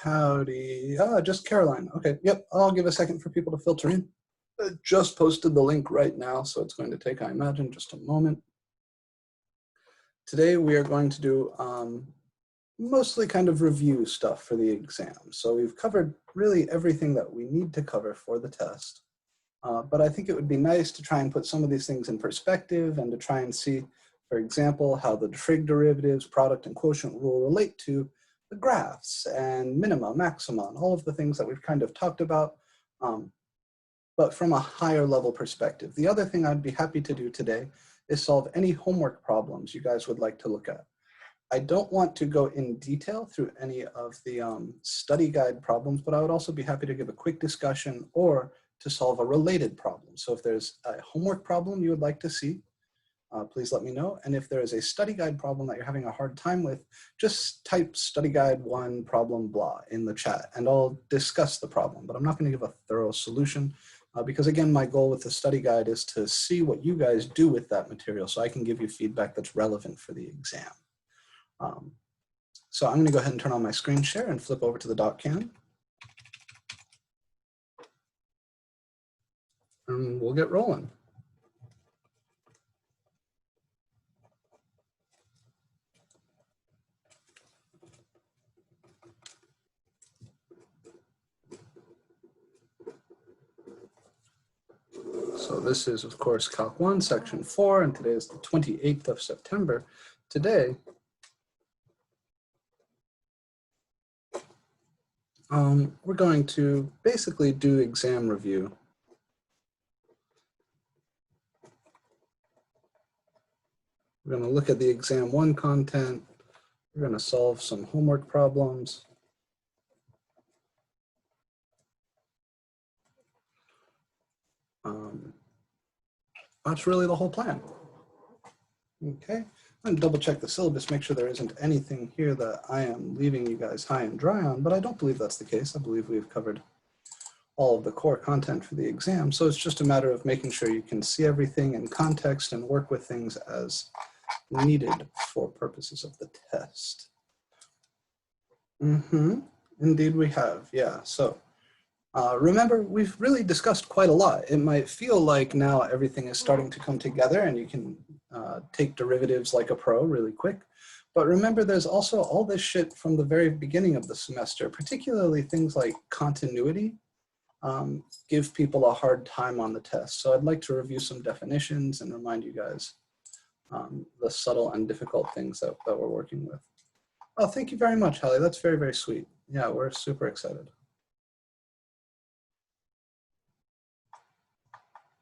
Howdy. Just Caroline. Okay, yep, I'll give a second for people to filter in. Just posted the link right now, so it's going to take, I imagine, just a moment. Today we are going to do mostly kind of review stuff for the exam. So we've covered really everything that we need to cover for the test. But I think it would be nice to try and put some of these things in perspective and to try and see, for example, how the trig derivatives, product and quotient rule relate to the graphs and minima, maxima, and all of the things that we've kind of talked about, but from a higher level perspective. The other thing I'd be happy to do today is solve any homework problems you guys would like to look at. I don't want to go in detail through any of the study guide problems, but I would also be happy to give a quick discussion or to solve a related problem. So if there's a homework problem you would like to see, please let me know. And if there is a study guide problem that you're having a hard time with, just type study guide 1 problem blah in the chat and I'll discuss the problem, but I'm not going to give a thorough solution because again, my goal with the study guide is to see what you guys do with that material so I can give you feedback that's relevant for the exam. So I'm going to go ahead and turn on my screen share and flip over to the DocCam. And we'll get rolling. So this is, of course, Calc 1, Section 4, and today is the 28th of September. Today, we're going to basically do exam review. We're going to look at the exam 1 content. We're going to solve some homework problems. That's really the whole plan. Okay, I'm going to double check the syllabus, make sure there isn't anything here that I am leaving you guys high and dry on, but I don't believe that's the case. I believe we've covered all of the core content for the exam. So it's just a matter of making sure you can see everything in context and work with things as needed for purposes of the test. Indeed we have, yeah. So remember, we've really discussed quite a lot. It might feel like now everything is starting to come together and you can take derivatives like a pro really quick. But remember, there's also all this shit from the very beginning of the semester, particularly things like continuity, give people a hard time on the test. So I'd like to review some definitions and remind you guys the subtle and difficult things that we're working with. Oh, thank you very much, Hallie. That's very, very sweet. Yeah, we're super excited.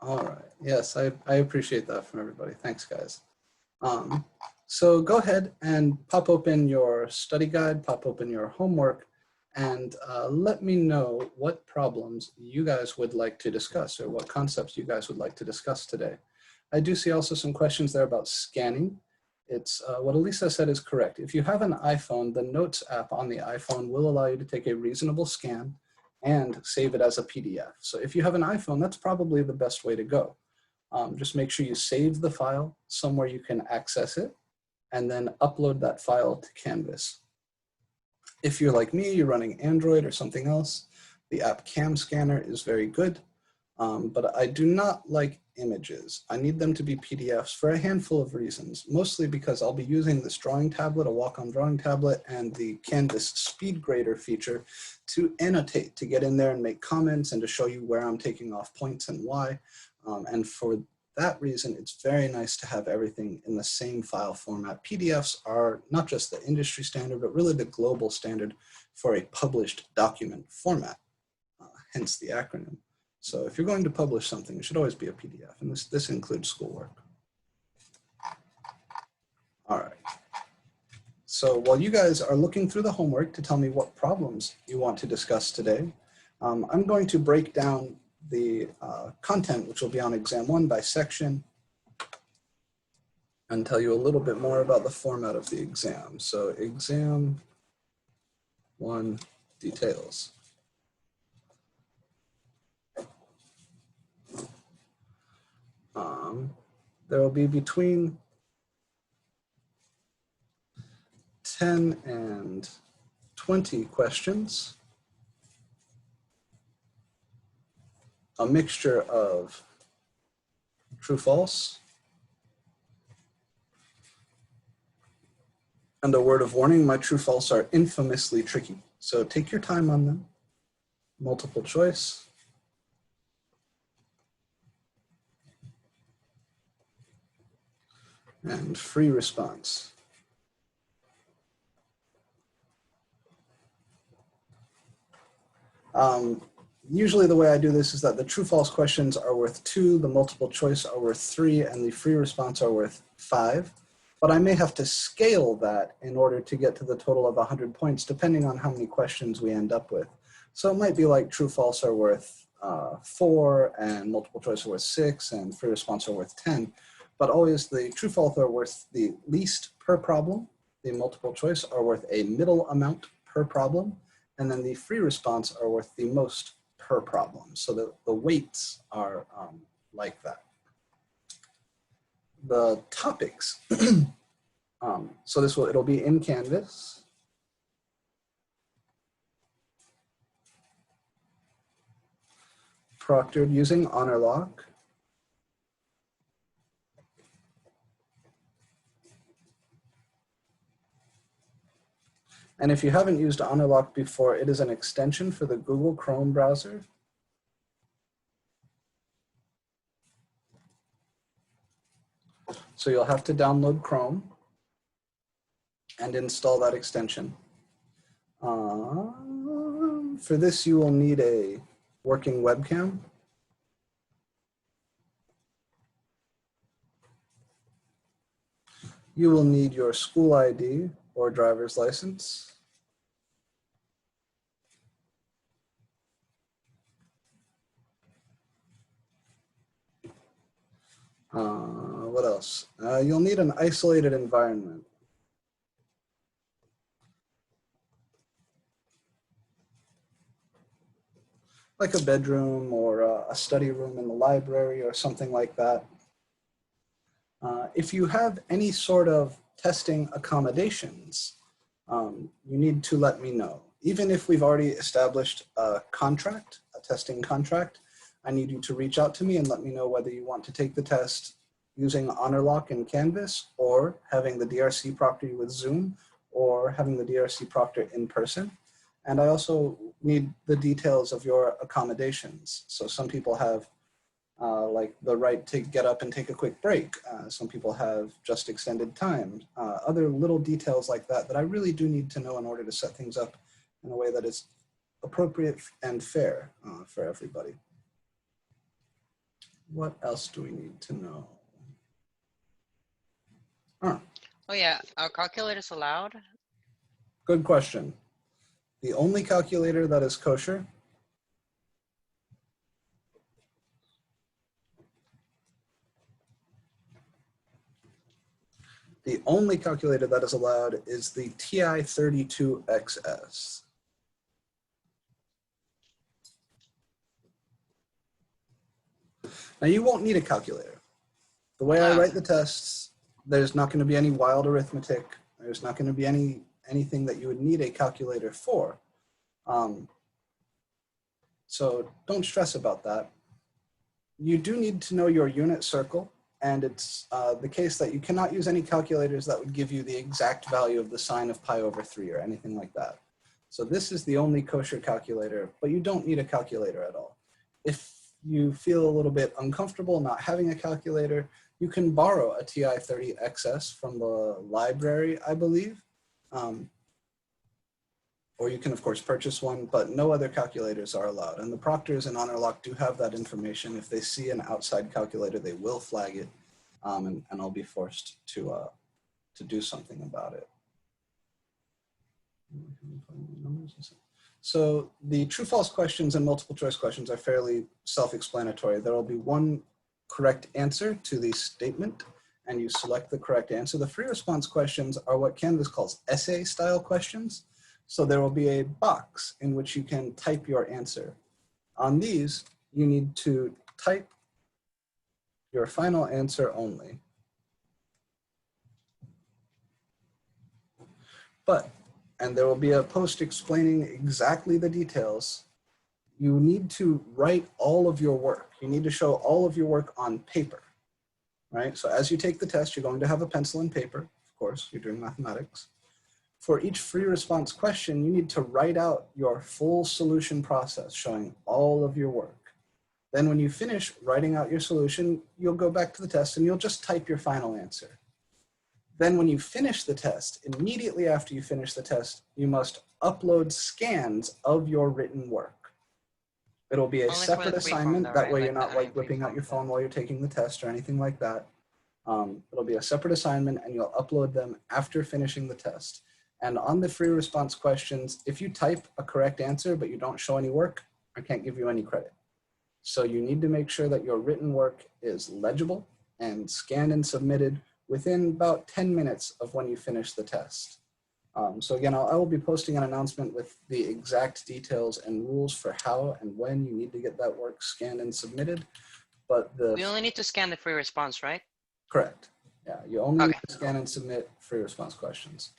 All right. Yes, I appreciate that from everybody. Thanks, guys. So go ahead and pop open your study guide, pop open your homework, and let me know what problems you guys would like to discuss or what concepts you guys would like to discuss today. I do see also some questions there about scanning. It's what Elisa said is correct. If you have an iPhone, the Notes app on the iPhone will allow you to take a reasonable scan and save it as a PDF. So if you have an iPhone, that's probably the best way to go. Just make sure you save the file somewhere you can access it and then upload that file to Canvas. If you're like me, you're running Android or something else, the app Cam Scanner is very good, but I do not like images. I need them to be PDFs for a handful of reasons, mostly because I'll be using this drawing tablet, a walk-on drawing tablet, and the Canvas speed grader feature to annotate, to get in there and make comments and to show you where I'm taking off points and why. And for that reason, it's very nice to have everything in the same file format. PDFs are not just the industry standard, but really the global standard for a published document format, hence the acronym. So if you're going to publish something, it should always be a PDF, and this includes schoolwork. All right. So while you guys are looking through the homework to tell me what problems you want to discuss today, I'm going to break down the content, which will be on exam 1 by section, and tell you a little bit more about the format of the exam. So exam 1 details. There will be between 10 and 20 questions, a mixture of true, false, and a word of warning, my true, false are infamously tricky, so take your time on them. Multiple choice. And free response. Usually the way I do this is that the true false questions are worth 2, the multiple choice are worth 3, and the free response are worth 5. But I may have to scale that in order to get to the total of 100 points, depending on how many questions we end up with. So it might be like true false are worth 4, and multiple choice are worth 6, and free response are worth 10. But always the true false are worth the least per problem, the multiple choice are worth a middle amount per problem, and then the free response are worth the most per problem. So the weights are like that. The topics, so it'll be in Canvas. Proctored using HonorLock. And if you haven't used HonorLock before, it is an extension for the Google Chrome browser. So you'll have to download Chrome and install that extension. For this, you will need a working webcam. You will need your school ID or driver's license. What else? You'll need an isolated environment. Like a bedroom or a study room in the library or something like that. If you have any sort of testing accommodations, you need to let me know. Even if we've already established a contract, a testing contract, I need you to reach out to me and let me know whether you want to take the test using HonorLock and Canvas, or having the DRC proctor with Zoom, or having the DRC proctor in person. And I also need the details of your accommodations. So some people have like the right to get up and take a quick break. Some people have just extended time. Other little details like that I really do need to know in order to set things up in a way that is appropriate and fair for everybody. What else do we need to know? Oh yeah, are calculators allowed? Good question. The only calculator that is kosher the only calculator that is allowed is the TI-32XS. Now you won't need a calculator. The way I write the tests, there's not going to be any wild arithmetic. There's not going to be anything that you would need a calculator for. So don't stress about that. You do need to know your unit circle, and it's the case that you cannot use any calculators that would give you the exact value of the sine of pi over 3 or anything like that. So this is the only kosher calculator, but you don't need a calculator at all. If you feel a little bit uncomfortable not having a calculator, you can borrow a TI-30XS from the library, I believe. Or you can, of course, purchase one, but no other calculators are allowed. And the proctors in HonorLock do have that information. If they see an outside calculator, they will flag it, and I'll be forced to do something about it. So the true-false questions and multiple choice questions are fairly self-explanatory. There will be one correct answer to the statement, and you select the correct answer. The free response questions are what Canvas calls essay-style questions. So there will be a box in which you can type your answer. On these, you need to type your final answer only. But and there will be a post explaining exactly the details. You need to write all of your work. You need to show all of your work on paper, right? So as you take the test, you're going to have a pencil and paper. Of course, you're doing mathematics. For each free response question, you need to write out your full solution process, showing all of your work. Then when you finish writing out your solution, you'll go back to the test and you'll just type your final answer. Then when you finish the test, immediately after you finish the test, you must upload scans of your written work. It'll be a Only for separate the free form assignment. though, That right? way Like you're the not like free whipping out form. your phone while you're taking the test or anything like that. It'll be a separate assignment and you'll upload them after finishing the test. And on the free response questions, if you type a correct answer but you don't show any work, I can't give you any credit. So you need to make sure that your written work is legible and scanned and submitted within about 10 minutes of when you finish the test. So again, I will be posting an announcement with the exact details and rules for how and when you need to get that work scanned and submitted. But We only need to scan the free response, right? correct. Yeah, you only need Okay. to scan and submit free response questions.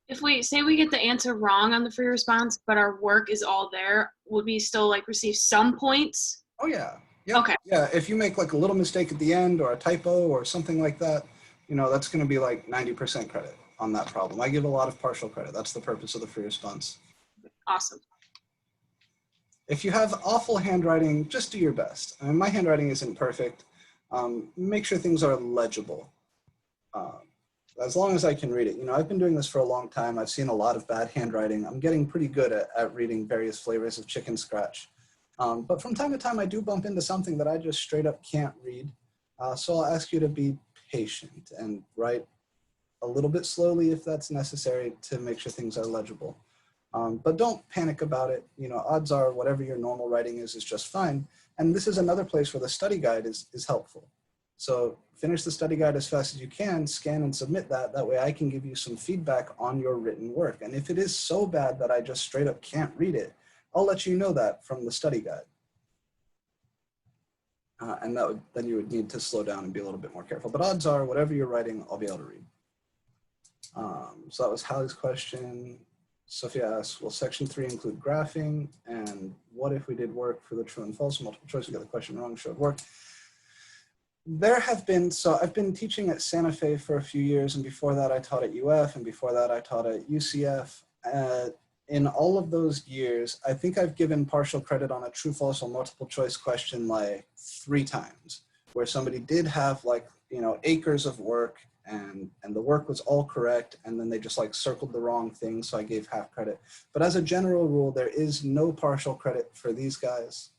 If we say we get the answer wrong on the free response, but our work is all there, would we still like receive some points? Oh yeah. Yep. Okay. Yeah, if you make like a little mistake at the end or a typo or something like that, you know, that's going to be like 90% credit on that problem. I give a lot of partial credit. That's the purpose of the free response. Awesome. If you have awful handwriting, just do your best. I mean, my handwriting isn't perfect. Make sure things are legible. As long as I can read it. You know, I've been doing this for a long time. I've seen a lot of bad handwriting. I'm getting pretty good at reading various flavors of chicken scratch. But from time to time, I do bump into something that I just straight up can't read. So I'll ask you to be patient and write a little bit slowly if that's necessary to make sure things are legible. But don't panic about it. You know, odds are whatever your normal writing is just fine. And this is another place where the study guide is helpful. So finish the study guide as fast as you can, scan and submit that. That way I can give you some feedback on your written work. And if it is so bad that I just straight up can't read it, I'll let you know that from the study guide. And then you would need to slow down and be a little bit more careful. But odds are whatever you're writing, I'll be able to read. So that was Hallie's question. Sophia asks, will section 3 include graphing? And what if we did work for the true and false multiple choice? We got the question wrong, showed work. There have been, so I've been teaching at Santa Fe for a few years, and before that I taught at UF, and before that I taught at UCF. In all of those years, I think I've given partial credit on a true, false, or multiple choice question like 3 times, where somebody did have like, you know, acres of work and the work was all correct, and then they just like circled the wrong thing, so I gave half credit. But as a general rule, there is no partial credit for these guys,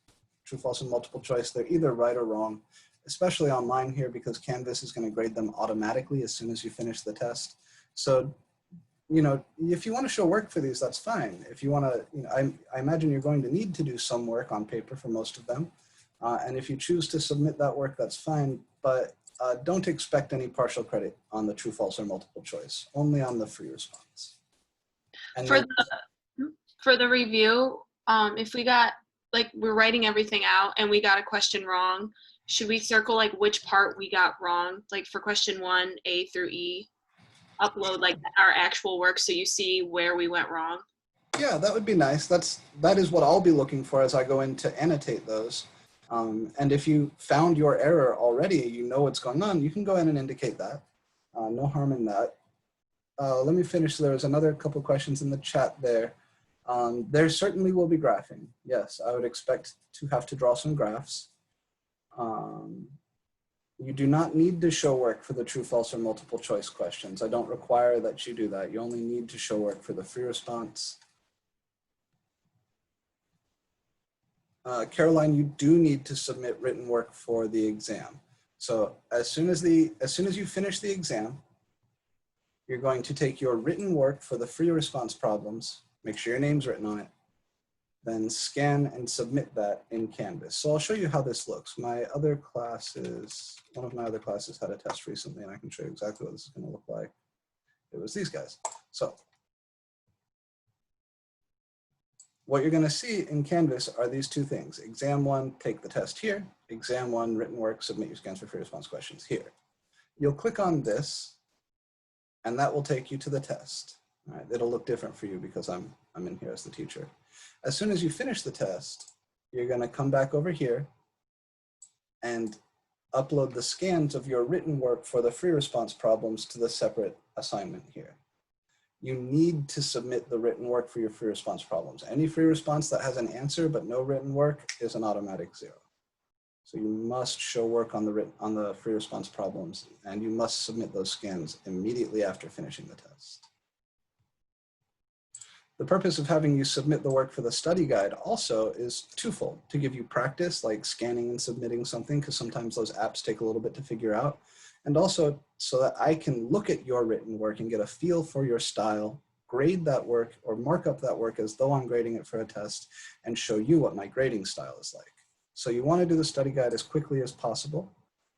true, false, and multiple choice. They're either right or wrong, especially online here because Canvas is going to grade them automatically as soon as you finish the test. So, you know, if you want to show work for these, that's fine. If you want to, you know, I imagine you're going to need to do some work on paper for most of them. And if you choose to submit that work, that's fine. But don't expect any partial credit on the true, false, or multiple choice, only on the free response. And For the review, if we got, like, we're writing everything out and we got a question wrong, should we circle like which part we got wrong? Like for question 1, A through E, upload like our actual work so you see where we went wrong. yeah, that would be nice. That is what I'll be looking for as I go in to annotate those. And if you found your error already, you know what's going on, you can go in and indicate that. No harm in that. Let me finish. There was another couple questions in the chat there. There certainly will be graphing. Yes, I would expect to have to draw some graphs. You do not need to show work for the true, false, or multiple choice questions. I don't require that you do that. You only need to show work for the free response. Caroline, you do need to submit written work for the exam. So as soon as you finish the exam, you're going to take your written work for the free response problems, make sure your name's written on it, then scan and submit that in Canvas. So I'll show you how this looks. My other classes, one of my other classes had a test recently, and I can show you exactly what this is going to look like. It was these guys. So what you're going to see in Canvas are these 2 things. Exam 1, take the test here. Exam 1, written work, submit your scans for free response questions here. You'll click on this, and that will take you to the test. All right, it'll look different for you because I'm in here as the teacher. As soon as you finish the test, you're gonna come back over here and upload the scans of your written work for the free response problems to the separate assignment here. You need to submit the written work for your free response problems. Any free response that has an answer but no written work is an automatic 0. So you must show work on the free response problems, and you must submit those scans immediately after finishing the test. The purpose of having you submit the work for the study guide also is twofold: to give you practice, like scanning and submitting something, because sometimes those apps take a little bit to figure out, and also so that I can look at your written work and get a feel for your style, grade that work or mark up that work as though I'm grading it for a test, and show you what my grading style is like. So you want to do the study guide as quickly as possible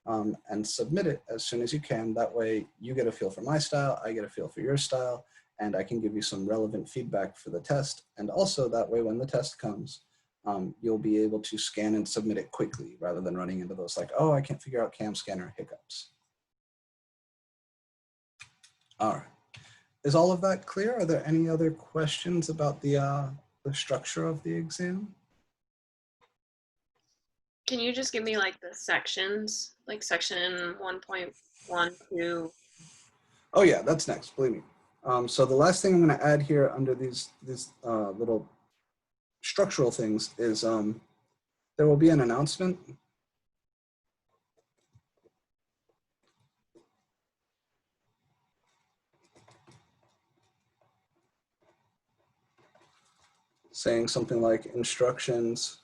and submit it as soon as you can. That way you get a feel for my style, I get a feel for your style, and I can give you some relevant feedback for the test. And also that way when the test comes, you'll be able to scan and submit it quickly rather than running into those like, oh, I can't figure out cam scanner hiccups. All right. Is all of that clear? Are there any other questions about the structure of the exam? Can you just give me like the sections, like section 1.12? Oh yeah, that's next, believe me. So the last thing I'm going to add here under these little structural things is there will be an announcement. Saying something like instructions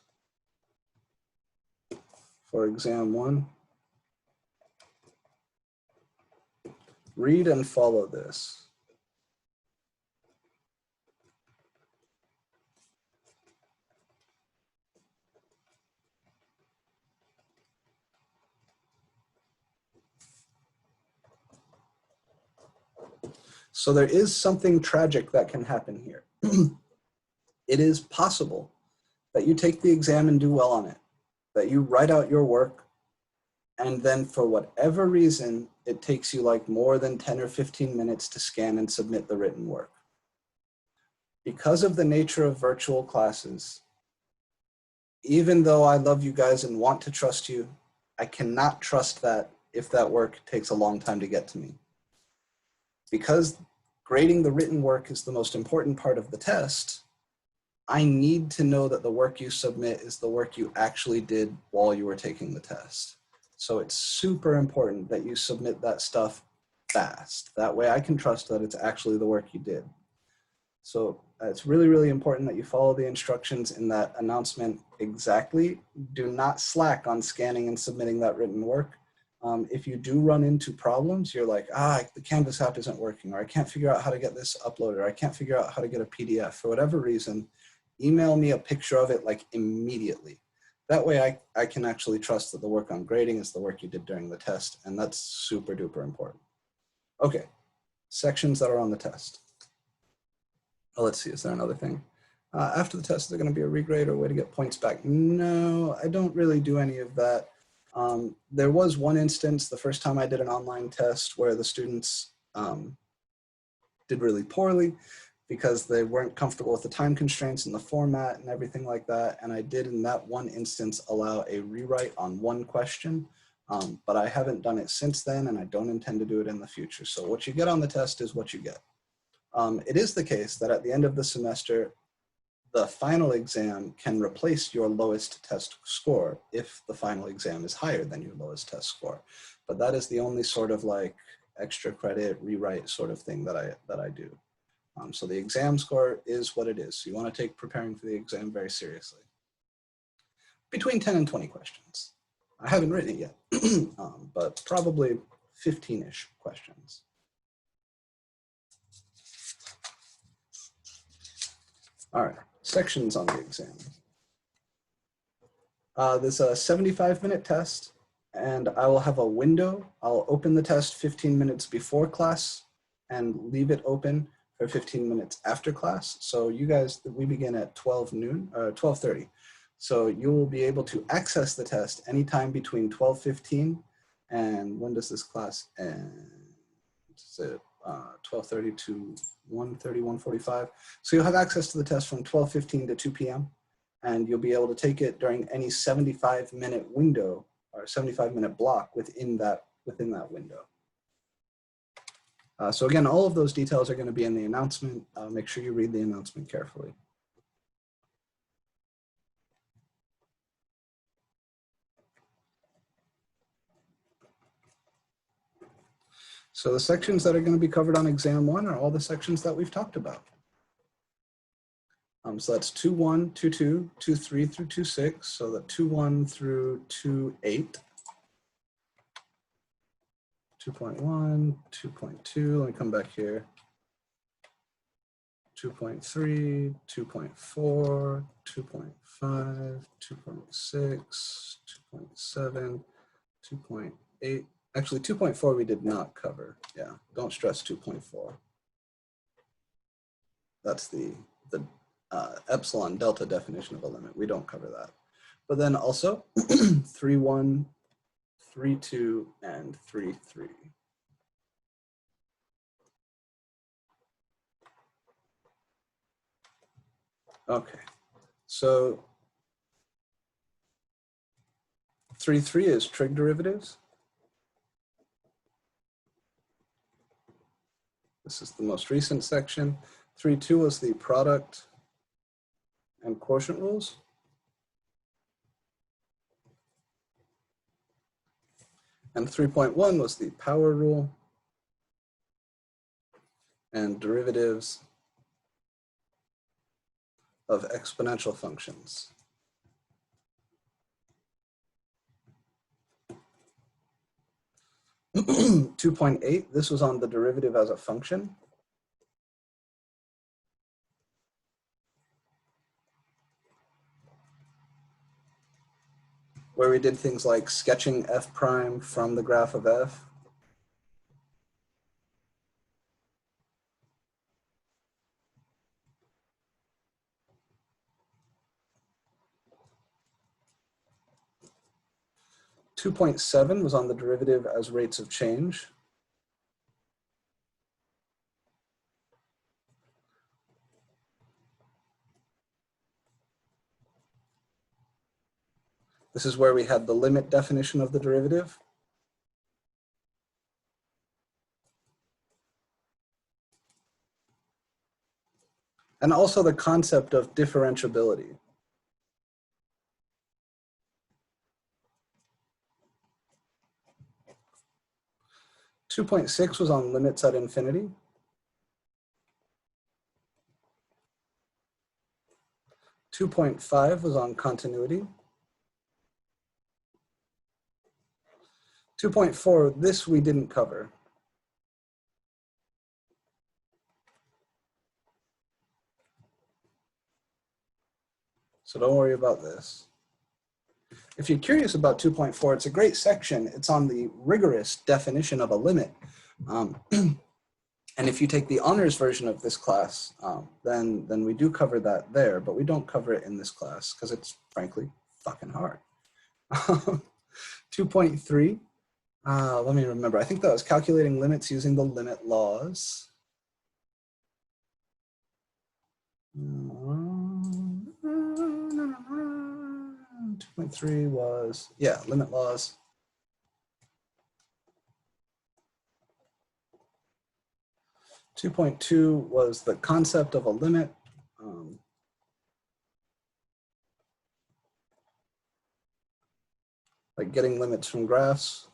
for exam 1. Read and follow this. So there is something tragic that can happen here. It is possible that you take the exam and do well on it, that you write out your work, and then for whatever reason, it takes you like more than 10 or 15 minutes to scan and submit the written work. Because of the nature of virtual classes, even though I love you guys and want to trust you, I cannot trust that if that work takes a long time to get to me. Because grading the written work is the most important part of the test, I need to know that the work you submit is the work you actually did while you were taking the test. So it's super important that you submit that stuff fast. That way I can trust that it's actually the work you did. So it's really, really important that you follow the instructions in that announcement exactly. Do not slack on scanning and submitting that written work. If you do run into problems, you're like, the Canvas app isn't working, or I can't figure out how to get this uploaded, or I can't figure out how to get a PDF. For whatever reason, email me a picture of it like immediately. That way I can actually trust that the work I'm grading is the work you did during the test, and that's super duper important. Okay, sections that are on the test. Oh, let's see, is there another thing? After the test, is there gonna be a regrade or a way to get points back? No, I don't really do any of that. There was one instance, the first time I did an online test, where the students did really poorly because they weren't comfortable with the time constraints and the format and everything like that. And I did in that one instance allow a rewrite on one question, but I haven't done it since then, and I don't intend to do it in the future. So what you get on the test is what you get. It is the case that at the end of the semester, the final exam can replace your lowest test score if the final exam is higher than your lowest test score. But that is the only sort of like extra credit rewrite sort of thing that I do. So the exam score is what it is. So you want to take preparing for the exam very seriously. Between 10 and 20 questions. I haven't written it yet, but probably 15-ish questions. All right, sections on the exam. There's a 75-minute test, and I will have a window. I'll open the test 15 minutes before class and leave it open for 15 minutes after class. So you guys, we begin at 12:30. So you will be able to access the test anytime between 12:15 and when does this class end? Is it 12:30 to 1:30, 1:45. So you'll have access to the test from 12:15 to 2 p.m. and you'll be able to take it during any 75-minute window or 75-minute block within that window. So again, all of those details are going to be in the announcement. Make sure you read the announcement carefully. So the sections that are going to be covered on exam 1 are all the sections that we've talked about. So that's 2.1, 2.2, 2.3 through 2.6. So the 2.1 through 2.8. 2.1, 2.2, let me come back here. 2.3, 2.4, 2.5, 2.6, 2.7, 2.8. Actually, 2.4 we did not cover. Yeah, don't stress 2.4. That's the epsilon delta definition of a limit. We don't cover that. But then also 3.1, 3.2, and 3.3. Okay, so 3.3 is trig derivatives. This is the most recent section. 3.2 was the product and quotient rules. And 3.1 was the power rule and derivatives of exponential functions. (2.8), this was on the derivative as a function. Where we did things like sketching f prime from the graph of f. (2.7) was on the derivative as rates of change. This is where we had the limit definition of the derivative. And also the concept of differentiability. (2.6) was on limits at infinity. (2.5) was on continuity. 2.4, this we didn't cover. So don't worry about this. If you're curious about 2.4, it's a great section. It's on the rigorous definition of a limit. And if you take the honors version of this class, then we do cover that there, but we don't cover it in this class because it's frankly fucking hard. 2.3, let me remember. I think that was calculating limits using the limit laws. 2.3 was, yeah, limit laws. 2.2 was the concept of a limit. Like getting limits from graphs.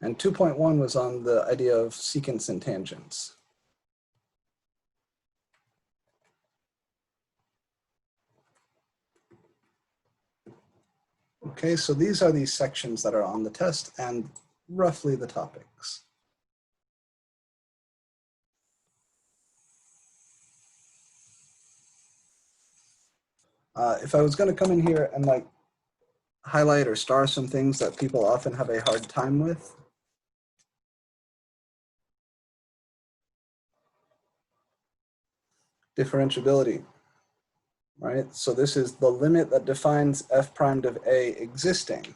And 2.1 was on the idea of secants and tangents. Okay, so these are the sections that are on the test and roughly the topics. If I was going to come in here and like highlight or star some things that people often have a hard time with, differentiability, right? So this is the limit that defines f prime of a existing.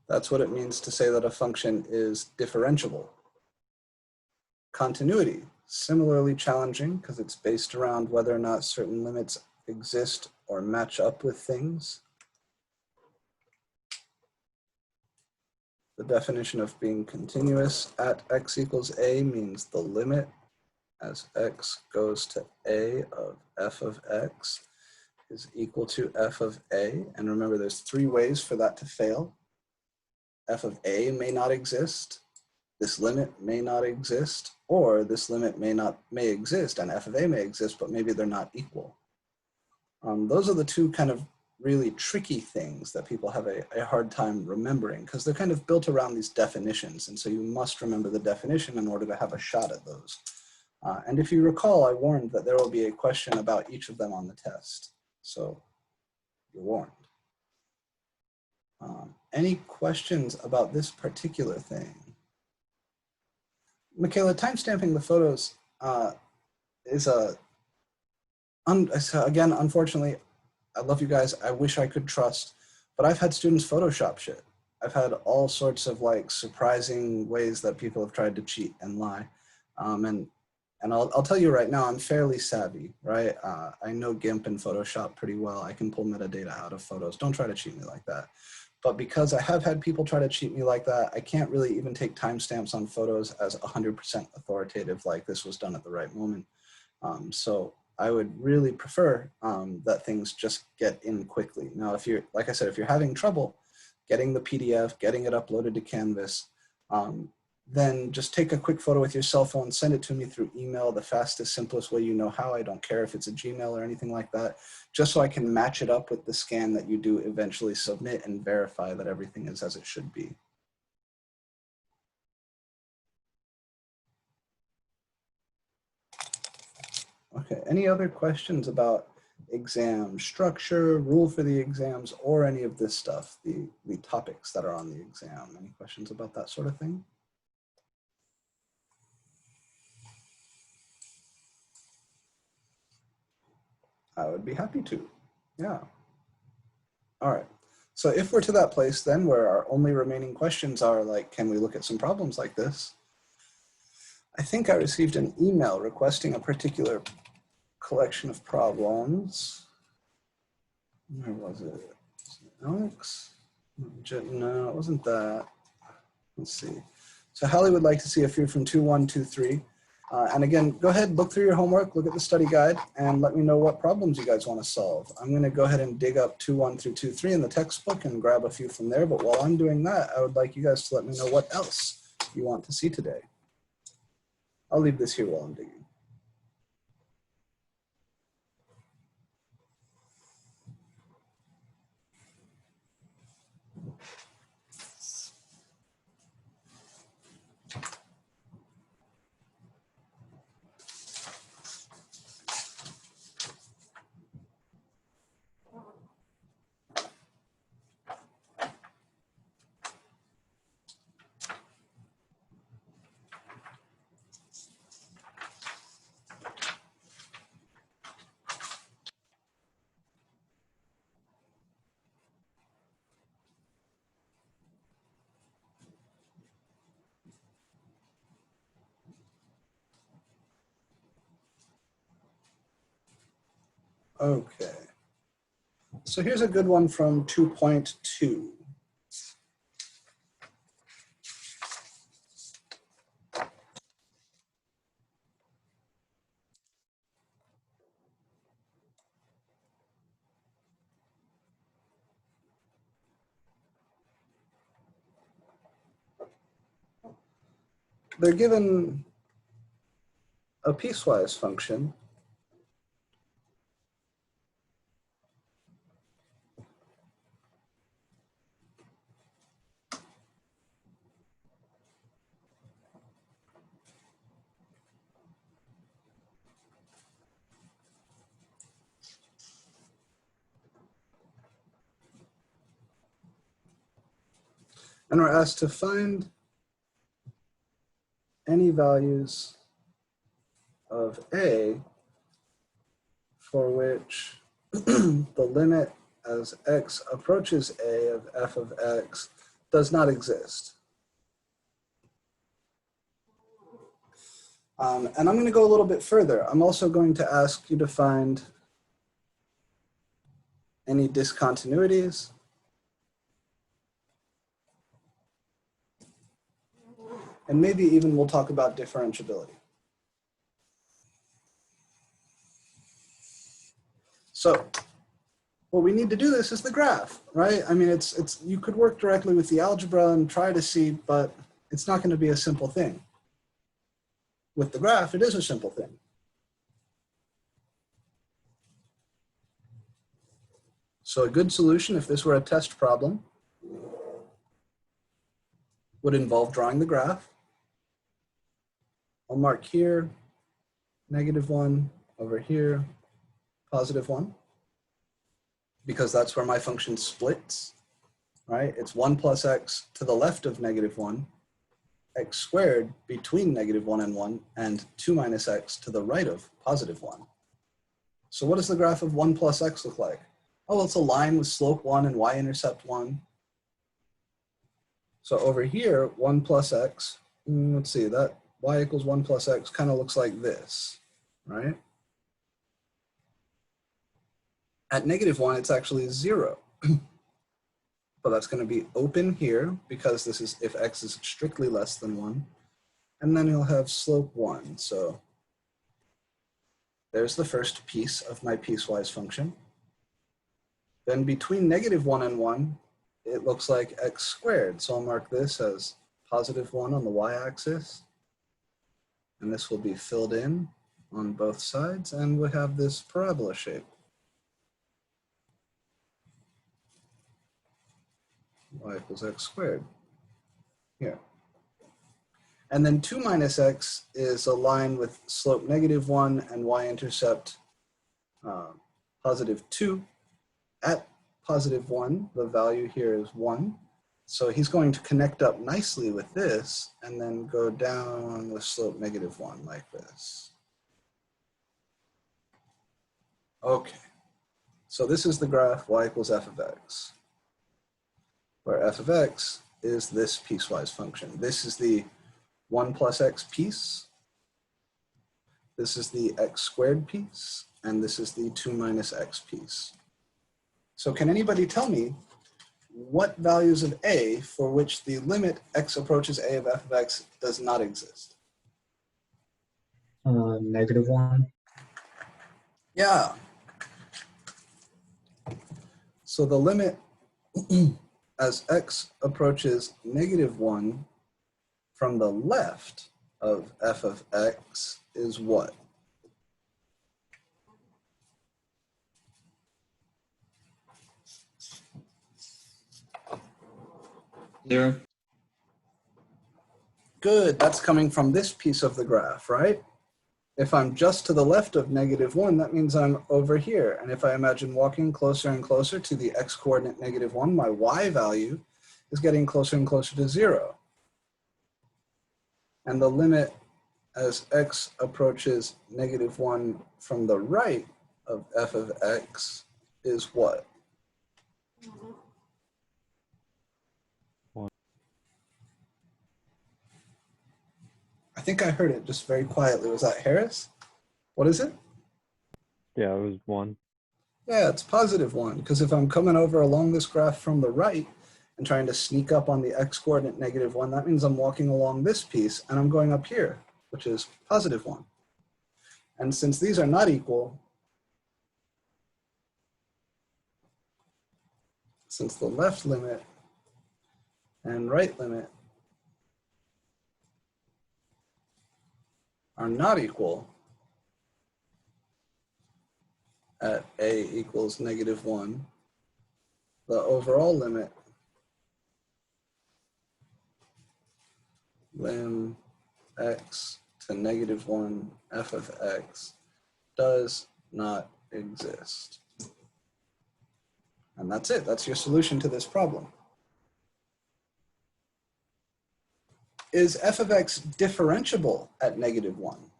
That's what it means to say that a function is differentiable. Continuity, similarly challenging because it's based around whether or not certain limits exist or match up with things. The definition of being continuous at x equals a means the limit as x goes to a of f of x is equal to f of a. And remember, there's three ways for that to fail. F of a may not exist, this limit may not exist, or this limit may exist and f of a may exist, but maybe they're not equal. Those are the two kind of really tricky things that people have a hard time remembering because they're kind of built around these definitions. And so you must remember the definition in order to have a shot at those. And if you recall, I warned that there will be a question about each of them on the test. So you're warned. Any questions about this particular thing? Michaela, timestamping the photos is again, unfortunately, I love you guys. I wish I could trust, but I've had students Photoshop shit. I've had all sorts of like surprising ways that people have tried to cheat and lie. And I'll tell you right now, I'm fairly savvy, right? I know GIMP and Photoshop pretty well. I can pull metadata out of photos. Don't try to cheat me like that. But because I have had people try to cheat me like that, I can't really even take timestamps on photos as 100% authoritative, like this was done at the right moment. So I would really prefer that things just get in quickly. Now, if you're, like I said, if you're having trouble getting the PDF, getting it uploaded to Canvas, then just take a quick photo with your cell phone, send it to me through email, the fastest, simplest way you know how. I don't care if it's a Gmail or anything like that, just so I can match it up with the scan that you do eventually submit and verify that everything is as it should be. Okay, any other questions about exam structure, rule for the exams, or any of this stuff, the topics that are on the exam? Any questions about that sort of thing? I would be happy to, yeah. All right, so if we're to that place then where our only remaining questions are like, can we look at some problems like this? I think I received an email requesting a particular collection of problems. Where was it? Alex? No, it wasn't that. Let's see. So Hallie would like to see a few from 2123. And again, go ahead, look through your homework, look at the study guide, and let me know what problems you guys want to solve. I'm going to go ahead and dig up 21 through 23 in the textbook and grab a few from there. But while I'm doing that, I would like you guys to let me know what else you want to see today. I'll leave this here while I'm digging. Okay, so here's a good one from 2.2. They're given a piecewise function and we're asked to find any values of a for which the limit as x approaches a of f of x does not exist. And I'm going to go a little bit further. I'm also going to ask you to find any discontinuities. And maybe even we'll talk about differentiability. So what we need to do this is the graph, right? I mean, you could work directly with the algebra and try to see, but it's not going to be a simple thing. With the graph, it is a simple thing. So a good solution, if this were a test problem, would involve drawing the graph. I'll mark here, -1, over here, +1, because that's where my function splits, right? It's 1 plus x to the left of -1, x squared between -1 and 1, and 2 minus x to the right of +1. So what does the graph of 1 plus x look like? Oh, it's a line with slope 1 and y-intercept 1. So over here, 1 plus x, let's see, that y equals 1 plus x kind of looks like this, right? At -1, it's actually 0. But that's going to be open here because this is if x is strictly less than 1. And then you'll have slope 1. So there's the first piece of my piecewise function. Then between -1 and 1, it looks like x squared. So I'll mark this as +1 on the y-axis. And this will be filled in on both sides. And we have this parabola shape. Y equals x squared here. And then 2 minus x is a line with slope -1 and y-intercept +2. At +1, the value here is 1. So he's going to connect up nicely with this and then go down with slope -1 like this. Okay, so this is the graph y equals f of x, where f of x is this piecewise function. This is the 1 plus x piece. This is the x squared piece, and this is the 2 minus x piece. So can anybody tell me what values of a for which the limit x approaches a of f of x does not exist? -1. Yeah. So the limit as x approaches -1 from the left of f of x is what? Zero. Good, that's coming from this piece of the graph, right? If I'm just to the left of -1, that means I'm over here. And if I imagine walking closer and closer to the x coordinate -1, my y value is getting closer and closer to 0. And the limit as x approaches -1 from the right of f of x is what? I think I heard it just very quietly. Was that Harris? What is it? Yeah, it was 1. Yeah, it's +1, because if I'm coming over along this graph from the right and trying to sneak up on the x coordinate -1, that means I'm walking along this piece and I'm going up here, which is +1. And since these are not equal, since the left limit and right limit are not equal at a equals -1, the overall limit lim x to -1 f of x does not exist. And that's it. That's your solution to this problem. Is f of x differentiable at -1?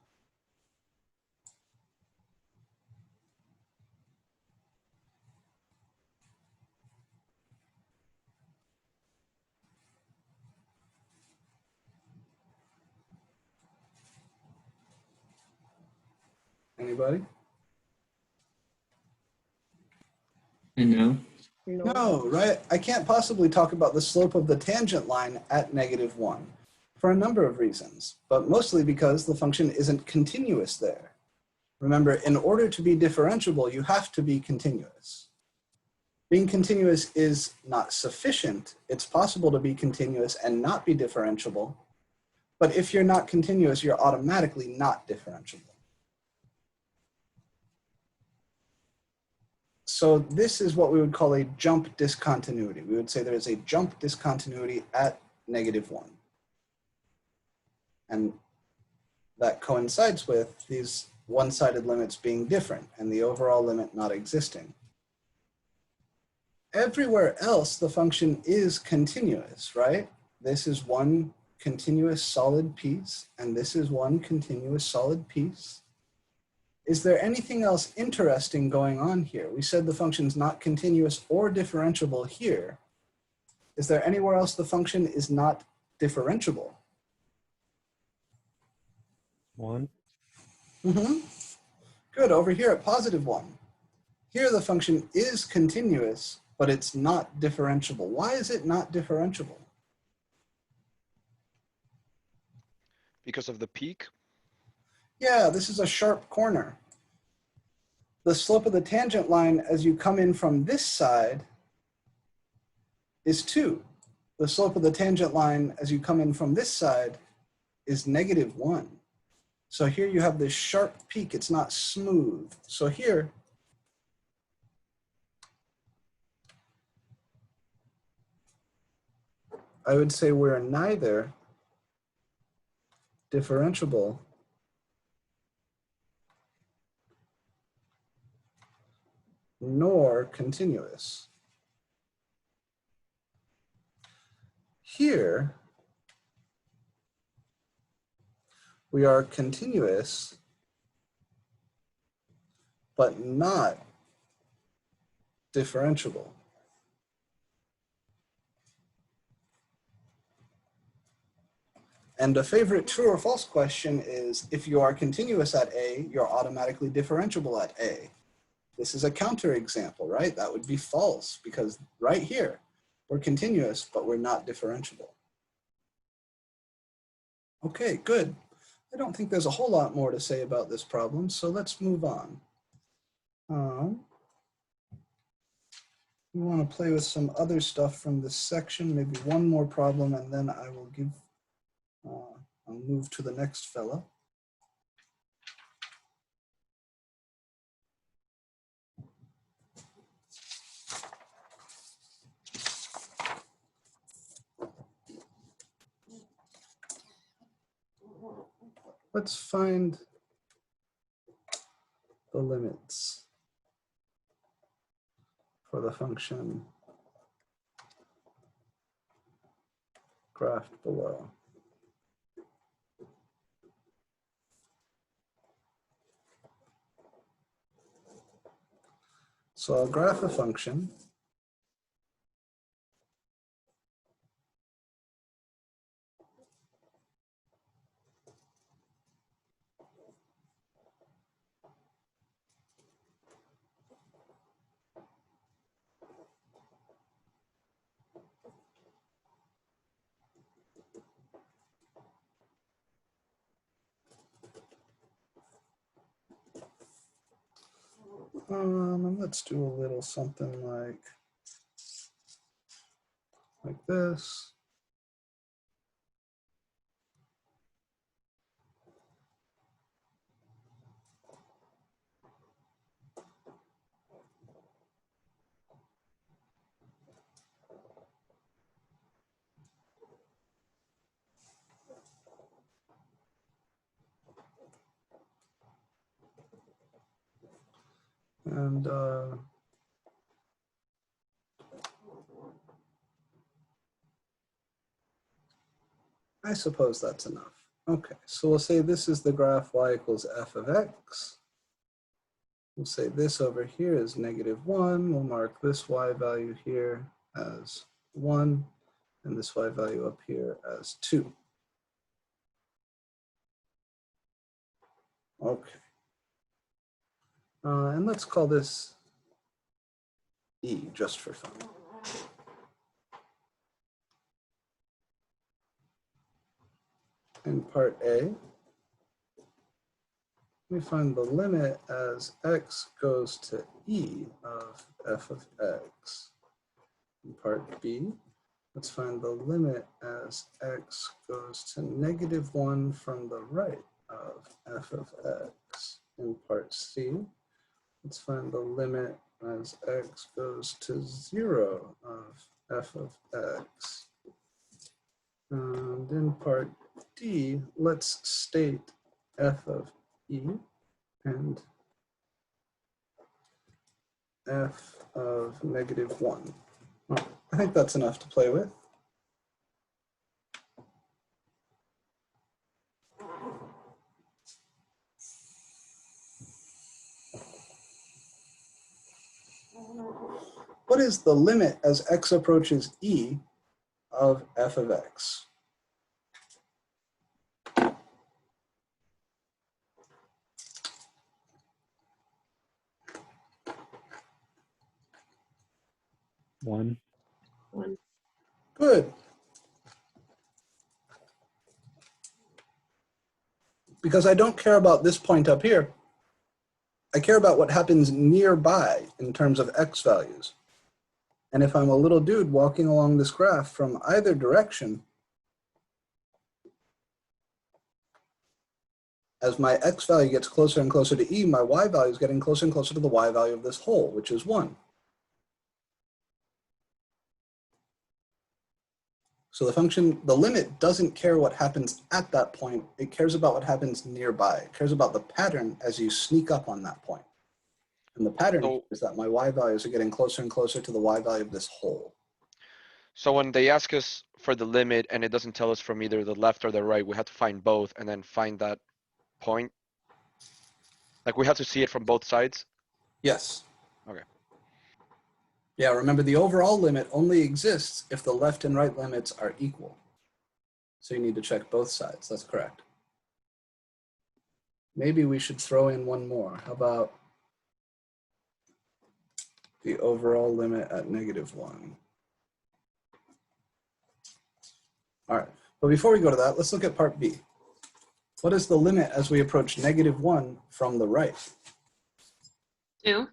Anybody? No. No, right? I can't possibly talk about the slope of the tangent line at -1 for a number of reasons, but mostly because the function isn't continuous there. Remember, in order to be differentiable, you have to be continuous. Being continuous is not sufficient. It's possible to be continuous and not be differentiable, but if you're not continuous, you're automatically not differentiable. So this is what we would call a jump discontinuity. We would say there is a jump discontinuity at -1. And that coincides with these one-sided limits being different and the overall limit not existing. Everywhere else, the function is continuous, right? This is one continuous solid piece, and this is one continuous solid piece. Is there anything else interesting going on here? We said the function's not continuous or differentiable here. Is there anywhere else the function is not differentiable? 1. Good, over here at +1. Here the function is continuous, but it's not differentiable. Why is it not differentiable? Because of the peak? Yeah, this is a sharp corner. The slope of the tangent line as you come in from this side is 2. The slope of the tangent line as you come in from this side is -1. So here you have this sharp peak, it's not smooth. So here, I would say we're neither differentiable nor continuous. Here, we are continuous, but not differentiable. And a favorite true or false question is, if you are continuous at A, you're automatically differentiable at A. This is a counterexample, right? That would be false, because right here, we're continuous, but we're not differentiable. Okay, good. I don't think there's a whole lot more to say about this problem, so let's move on. We want to play with some other stuff from this section, maybe one more problem, and then I will give, I'll move to the next fellow. Let's find the limits for the function graphed below. So I'll graph a function. And let's do a little something like this. And I suppose that's enough. Okay, so we'll say this is the graph y equals f of x. We'll say this over here is -1. We'll mark this y value here as 1, and this y value up here as 2. Okay. And let's call this E just for fun. In part A, we find the limit as x goes to E of f of x. In part B, let's find the limit as x goes to -1 from the right of f of x. In part C, let's find the limit as x goes to 0 of f of x. And in part D, let's state f of E and f of -1. Well, I think that's enough to play with. What is the limit as x approaches E of f of x? One. Good. Because I don't care about this point up here. I care about what happens nearby in terms of x values. And if I'm a little dude walking along this graph from either direction, as my x value gets closer and closer to E, my y value is getting closer and closer to the y value of this hole, which is 1. So the function, the limit doesn't care what happens at that point. It cares about what happens nearby. It cares about the pattern as you sneak up on that point. And the pattern is that my y values are getting closer and closer to the y value of this hole. So when they ask us for the limit and it doesn't tell us from either the left or the right, we have to find both and then find that point. Like we have to see it from both sides. Yes. Okay. Yeah, remember the overall limit only exists if the left and right limits are equal. So you need to check both sides, that's correct. Maybe we should throw in one more. How about the overall limit at -1? All right, but before we go to that, let's look at part B. What is the limit as we approach -1 from the right? 2.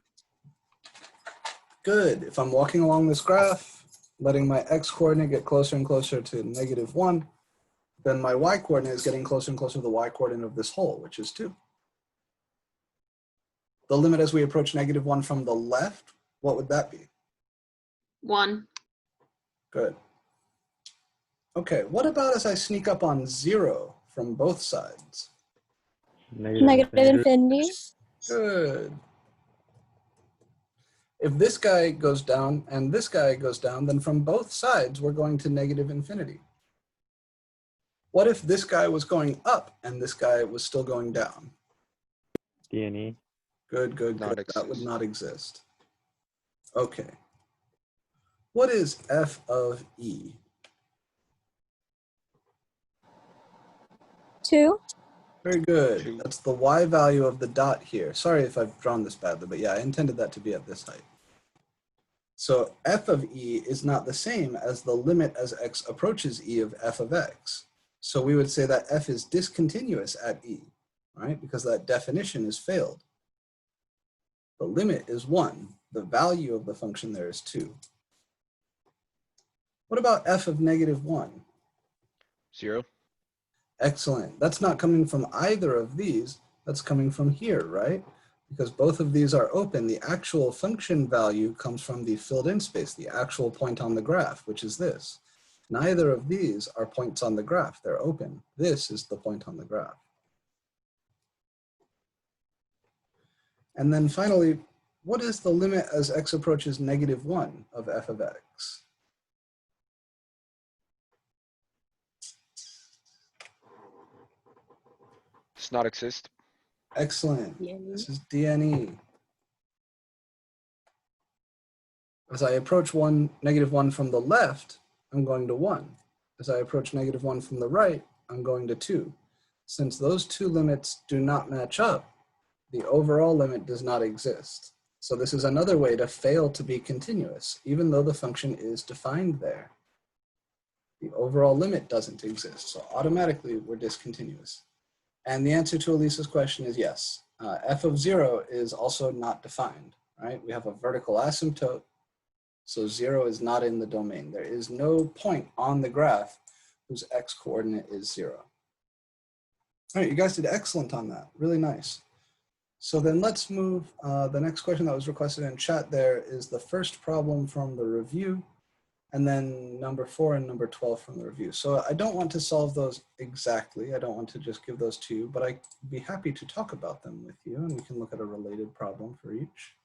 Good. If I'm walking along this graph, letting my x coordinate get closer and closer to -1, then my y coordinate is getting closer and closer to the y coordinate of this hole, which is 2. The limit as we approach -1 from the left, what would that be? 1. Good. Okay, what about as I sneak up on 0 from both sides? Negative infinity. Good. If this guy goes down and this guy goes down, then from both sides, we're going to -infinity. What if this guy was going up and this guy was still going down? D&E. Good, good, Not good. That would exist. not exist. Okay. What is f of E? 2. Very good. 2. That's the y value of the dot here. Sorry if I've drawn this badly, but yeah, I intended that to be at this height. So f of E is not the same as the limit as x approaches E of f of x. So we would say that f is discontinuous at E, right? Because that definition is failed. The limit is 1. The value of the function there is 2. What about f of -1? 0. Excellent. That's not coming from either of these. That's coming from here, right? Because both of these are open. The actual function value comes from the filled in space, the actual point on the graph, which is this. Neither of these are points on the graph. They're open. This is the point on the graph. And then finally, what is the limit as x approaches -1 of f of x? Does not exist. Excellent. This is DNE. As I approach -1 from the left, I'm going to 1. As I approach -1 from the right, I'm going to 2. Since those two limits do not match up, the overall limit does not exist. So this is another way to fail to be continuous, even though the function is defined there. The overall limit doesn't exist, so automatically we're discontinuous. And the answer to Elisa's question is yes. F of 0 is also not defined, right? We have a vertical asymptote, so 0 is not in the domain. There is no point on the graph whose x coordinate is 0. All right, you guys did excellent on that, really nice. So then let's move, the next question that was requested in chat there is the first problem from the review, and then number 4 and number 12 from the review. So I don't want to solve those exactly. I don't want to just give those to you, but I'd be happy to talk about them with you, and we can look at a related problem for each.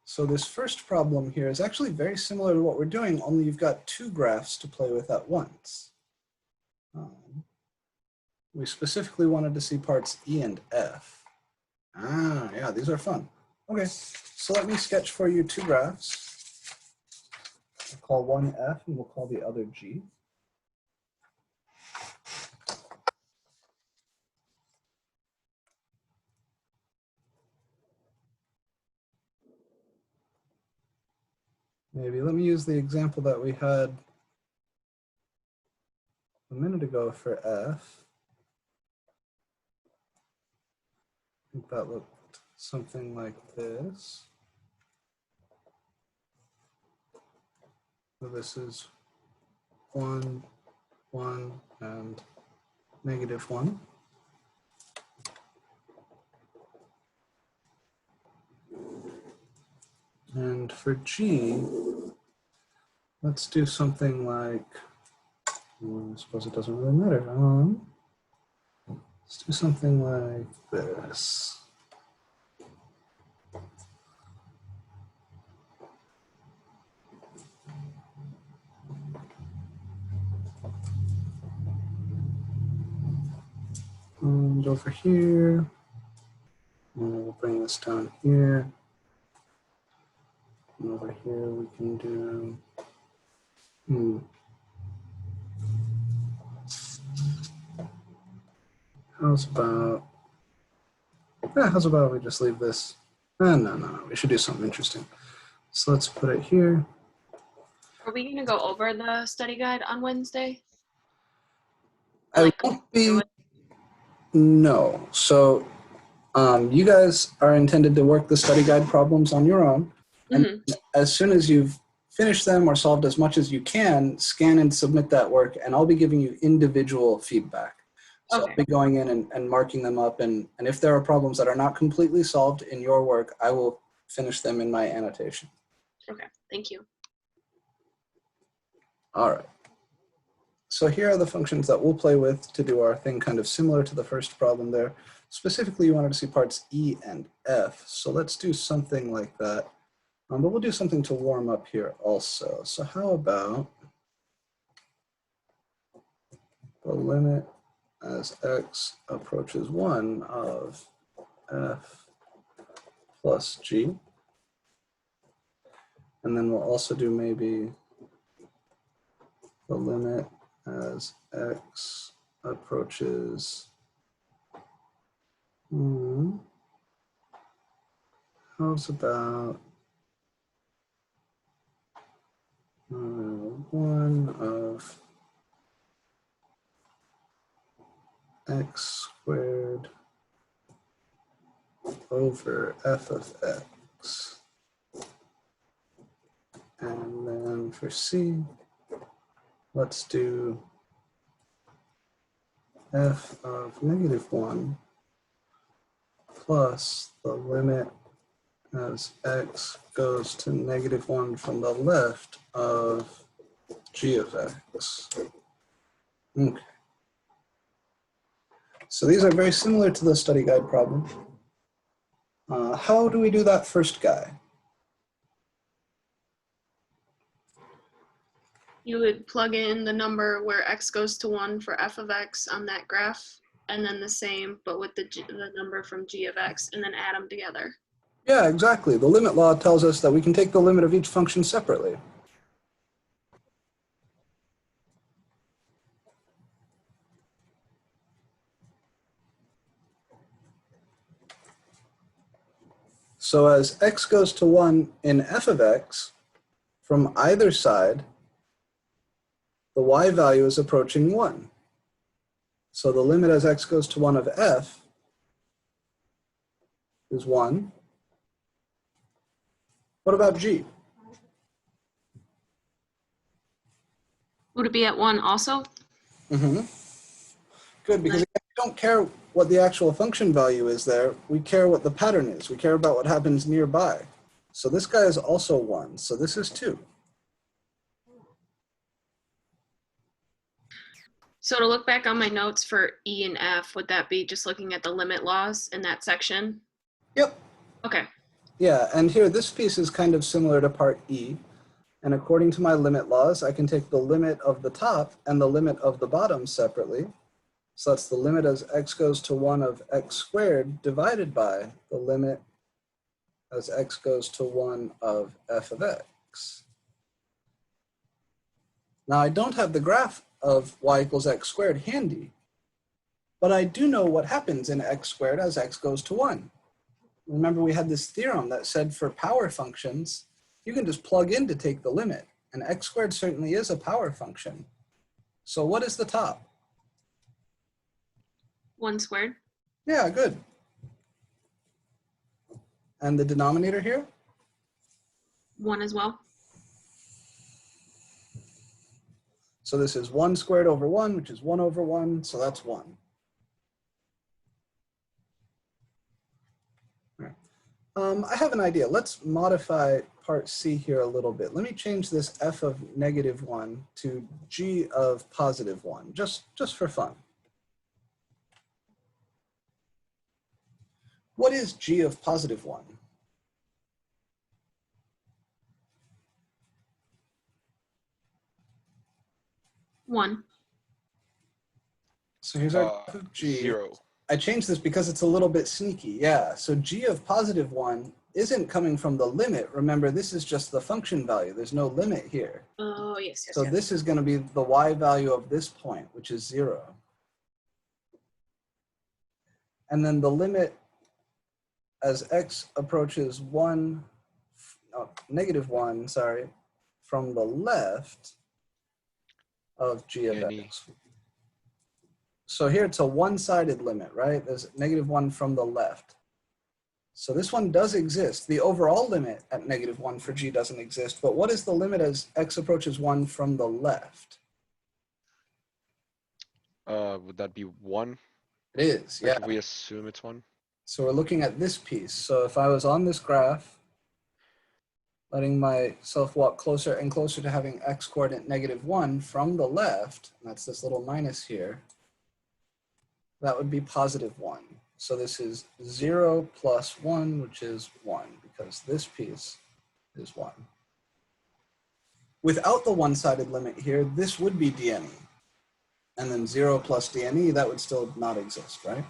So this first problem here is actually very similar to what we're doing, only you've got two graphs to play with at once. We specifically wanted to see parts E and F. Ah, yeah, these are fun. Okay, so let me sketch for you two graphs. We'll call one F and we'll call the other G. Maybe let me use the example that we had a minute ago for F. I think that looked something like this. So this is 1, 1, and -1. And for G, let's do something like, I suppose it doesn't really matter. Let's do something like this. And over here, and we'll bring this down here. And over here we can do, how's about we just leave this? No, we should do something interesting. So let's put it here. Are we gonna go over the study guide on Wednesday? I won't be, no. So you guys are intended to work the study guide problems on your own. And as soon as you've finished them or solved as much as you can, scan and submit that work, and I'll be giving you individual feedback. So Okay. I'll be going in and marking them up, and if there are problems that are not completely solved in your work, I will finish them in my annotation. Okay, thank you. All right. So here are the functions that we'll play with to do our thing kind of similar to the first problem there. Specifically, you wanted to see parts E and F. So let's do something like that. But we'll do something to warm up here also. So how about the limit as x approaches 1 of F plus G. And then we'll also do maybe the limit as x approaches, how's about 1 of x squared over f of x. And then for C, let's do f of -1 plus the limit as x goes to -1 from the left of g of x. Okay. So these are very similar to the study guide problem. How do we do that first guy? You would plug in the number where x goes to 1 for f of x on that graph, and then the same, but with the number from g of x, and then add them together. Yeah, exactly. The limit law tells us that we can take the limit of each function separately. So as x goes to 1 in f of x, from either side, the y value is approaching 1. So the limit as x goes to 1 of f is 1. What about g? Would it be at 1 also? Mm-hmm. Good, because again, we don't care what the actual function value is there. We care what the pattern is. We care about what happens nearby. So this guy is also 1. So this is 2. So to look back on my notes for E and F, would that be just looking at the limit laws in that section? Yep. Okay. Yeah, and here this piece is kind of similar to part E. And according to my limit laws, I can take the limit of the top and the limit of the bottom separately. So that's the limit as x goes to 1 of x squared divided by the limit as x goes to 1 of f of x. Now I don't have the graph of y equals x squared handy, but I do know what happens in x squared as x goes to 1. Remember, we had this theorem that said for power functions, you can just plug in to take the limit, and x squared certainly is a power function. So what is the top? 1 squared. Yeah, good. And the denominator here? 1 as well. So this is 1 squared over 1, which is 1 over 1, so that's 1. I have an idea. Let's modify part C here a little bit. Let me change this f of -1 to g of +1, just for fun. What is g of +1? One. So here's our graph of g. 0. I changed this because it's a little bit sneaky. Yeah, so g of +1 isn't coming from the limit. Remember, this is just the function value. There's no limit here. Oh, yes, yes, So yes. this is going to be the y value of this point, which is 0. And then the limit as x approaches 1, -1, sorry, from the left of g of Any. x. So here it's a one-sided limit, right? There's -1 from the left. So this one does exist. The overall limit at -1 for g doesn't exist, but what is the limit as x approaches 1 from the left? Would that be 1? It is, Like yeah. if we assume it's 1? So we're looking at this piece. So if I was on this graph, letting myself walk closer and closer to having x coordinate -1 from the left, and that's this little minus here, that would be +1. So this is 0 plus 1, which is 1, because this piece is 1. Without the one-sided limit here, this would be dne. And then 0 plus dne, that would still not exist, right?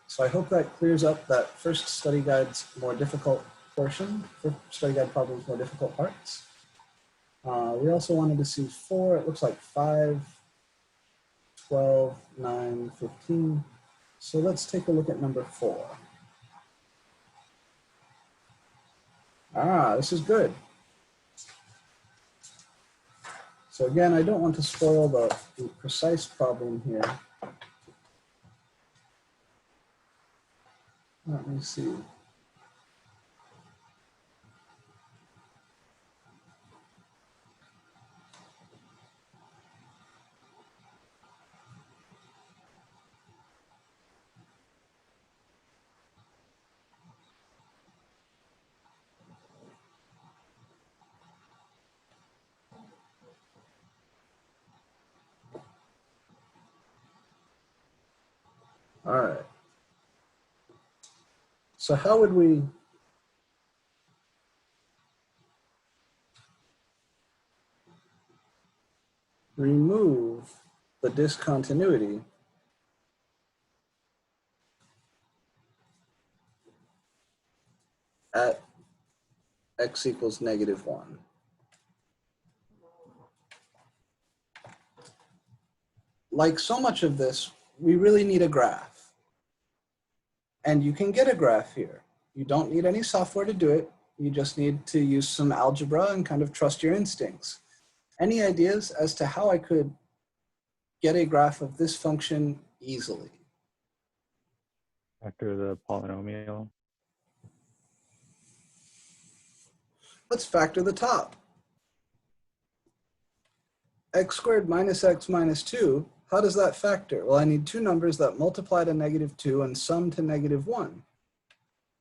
So I hope that clears up that first study guide's more difficult portion, for study guide problems, more difficult parts. We also wanted to see 4, it looks like 5, 12, 9, 15. So let's take a look at number 4. This is good. So again, I don't want to spoil the precise problem here. Let me see. All right. So how would we remove the discontinuity at x equals -1? Like so much of this, we really need a graph. And you can get a graph here. You don't need any software to do it. You just need to use some algebra and kind of trust your instincts. Any ideas as to how I could get a graph of this function easily? Factor the polynomial. Let's factor the top. X squared minus x minus 2, how does that factor? Well, I need two numbers that multiply to -2 and sum to -1.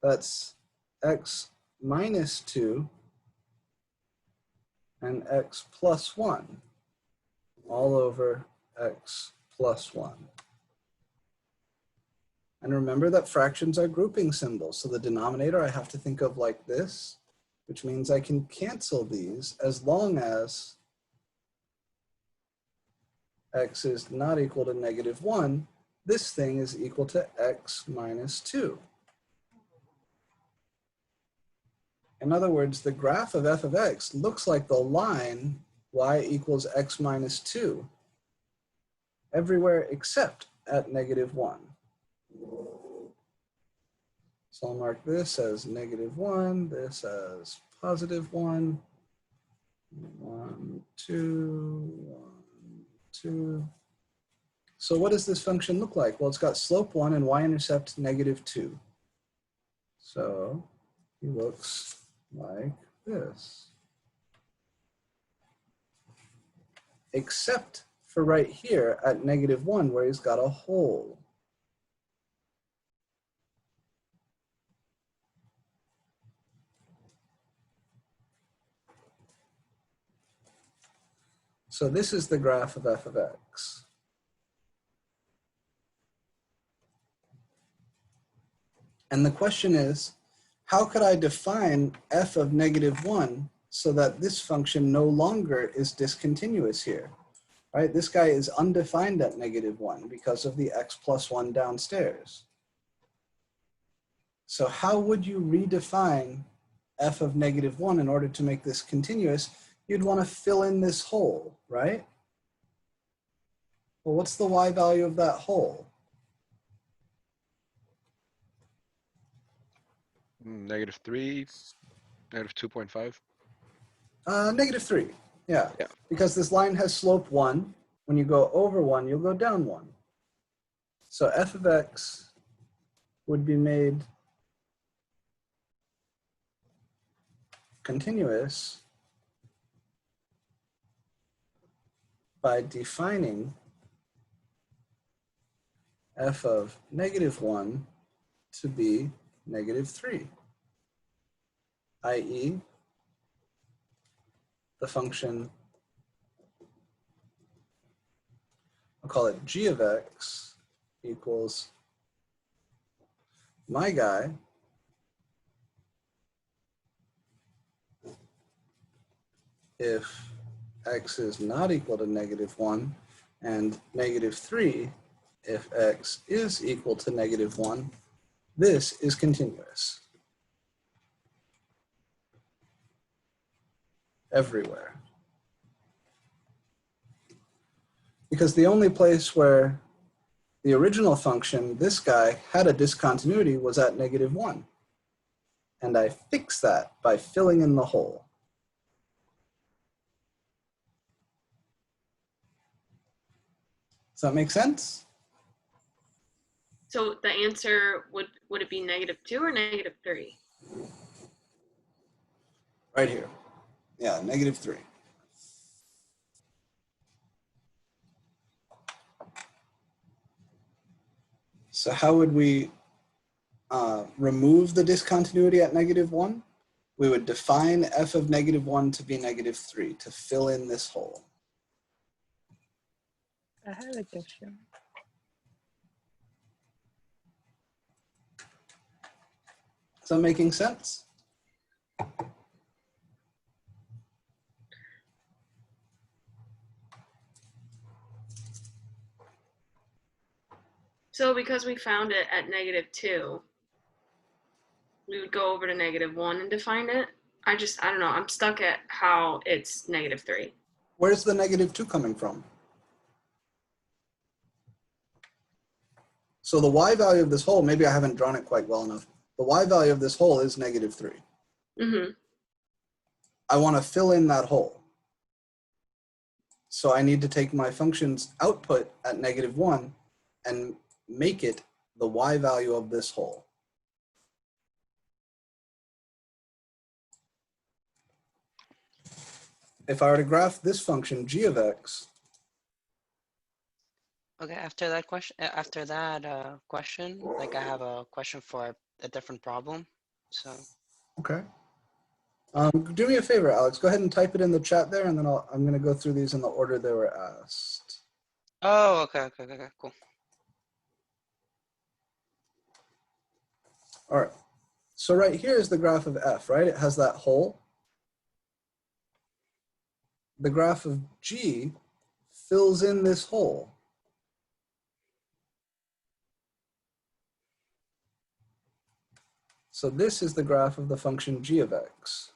That's x minus 2 and x plus 1 all over x plus 1. And remember that fractions are grouping symbols. So the denominator I have to think of like this, which means I can cancel these as long as x is not equal to -1. This thing is equal to x minus 2. In other words, the graph of f of x looks like the line y equals x minus 2 everywhere except at -1. So I'll mark this as -1, this as +1, 1, 2, 1, 2. So what does this function look like? Well, it's got slope 1 and y-intercept -2. So he looks like this. Except for right here at -1 where he's got a hole. So this is the graph of f of x. And the question is, how could I define f of -1 so that this function no longer is discontinuous here? Right? This guy is undefined at -1 because of the x plus 1 downstairs. So how would you redefine f of -1 in order to make this continuous? You'd want to fill in this hole, right? Well, what's the y value of that hole? -3, -2.5. -3, yeah. Yeah. Because this line has slope 1. When you go over 1, you'll go down 1. So f of x would be made continuous by defining f of -1 to be -3, i.e. the function, I'll call it g of x equals my guy if x is not equal to -1 and -3 if x is equal to -1. This is continuous everywhere. Because the only place where the original function, this guy, had a discontinuity was at -1. And I fix that by filling in the hole. Does that make sense? So the answer would it be -2 or -3? Right here. Yeah, -3. So how would we remove the discontinuity at -1? We would define f of -1 to be -3 to fill in this hole. I have a question. Is that making sense? So because we found it at -2, we would go over to -1 and define it. I don't know, I'm stuck at how it's -3. Where's the -2 coming from? So the y value of this whole, maybe I haven't drawn it quite well enough. The y value of this whole is -3. Mm-hmm. I want to fill in that hole. So I need to take my function's output at -1 and make it the y value of this hole. If I were to graph this function g of x, Okay, after that question, like I have a question for a different problem. So, okay. Do me a favor, Alex, go ahead and type it in the chat there, and then I'm going to go through these in the order they were asked. oh, okay, cool. All right. So right here is the graph of f, right? It has that hole. The graph of g fills in this hole. So this is the graph of the function g of x.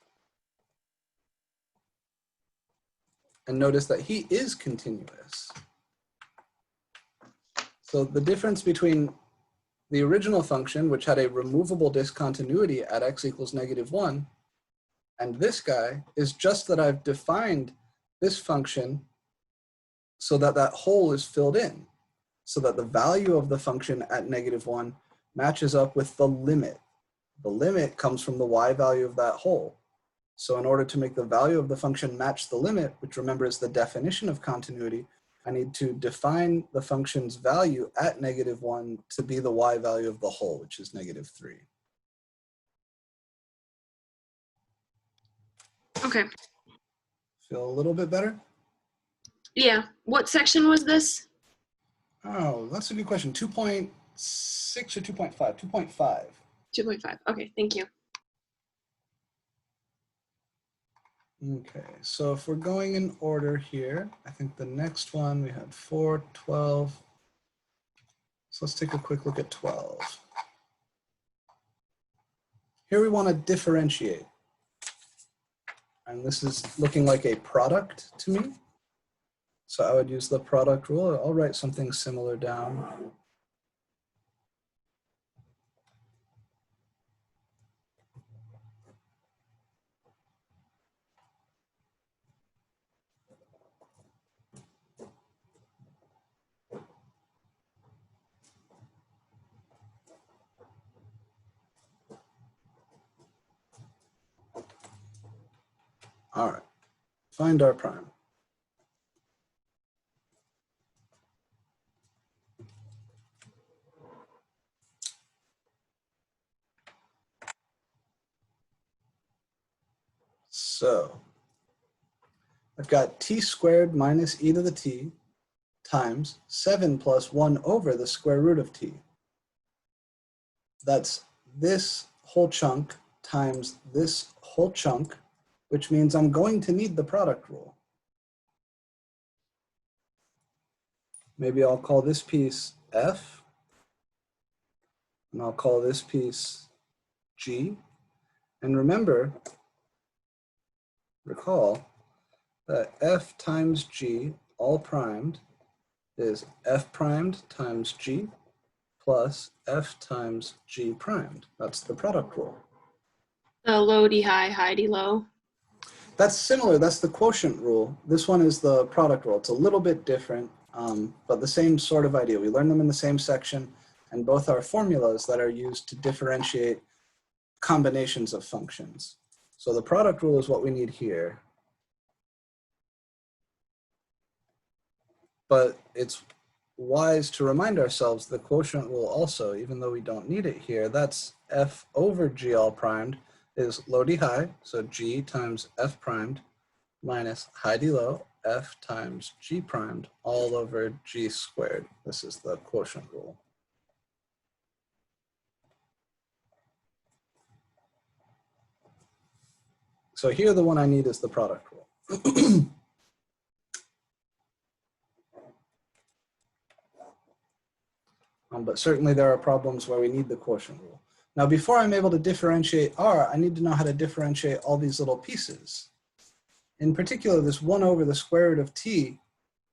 And notice that he is continuous. So the difference between the original function, which had a removable discontinuity at x equals -1, and this guy is just that I've defined this function so that that hole is filled in, so that the value of the function at -1 matches up with the limit. The limit comes from the y value of that hole. So in order to make the value of the function match the limit, which remember is the definition of continuity, I need to define the function's value at -1 to be the y value of the whole, which is -3. Okay. Feel a little bit better? Yeah. What section was this? Oh, that's a good question. 2.6 or 2.5? 2.5. 2.5. Okay, thank you. Okay, so if we're going in order here, I think the next one we had 4, 12. So let's take a quick look at 12. Here we want to differentiate. And this is looking like a product to me. So I would use the product rule. I'll write something similar down. All right, find our prime. So I've got t squared minus e to the t times 7 plus 1 over the square root of t. That's this whole chunk times this whole chunk, which means I'm going to need the product rule. Maybe I'll call this piece f, and I'll call this piece g. And remember, recall that f times g, all primed, is f primed times g plus f times g primed. That's the product rule. The low D high, high D low. That's similar, that's the quotient rule. This one is the product rule. It's a little bit different, but the same sort of idea. We learn them in the same section, and both are formulas that are used to differentiate combinations of functions. So the product rule is what we need here. But it's wise to remind ourselves the quotient rule also, even though we don't need it here, that's f over g all primed is low d high, so g times f primed minus high d low, f times g primed all over g squared. This is the quotient rule. So here the one I need is the product rule. But certainly there are problems where we need the quotient rule. Now, before I'm able to differentiate R, I need to know how to differentiate all these little pieces. In particular, this 1 over the square root of t,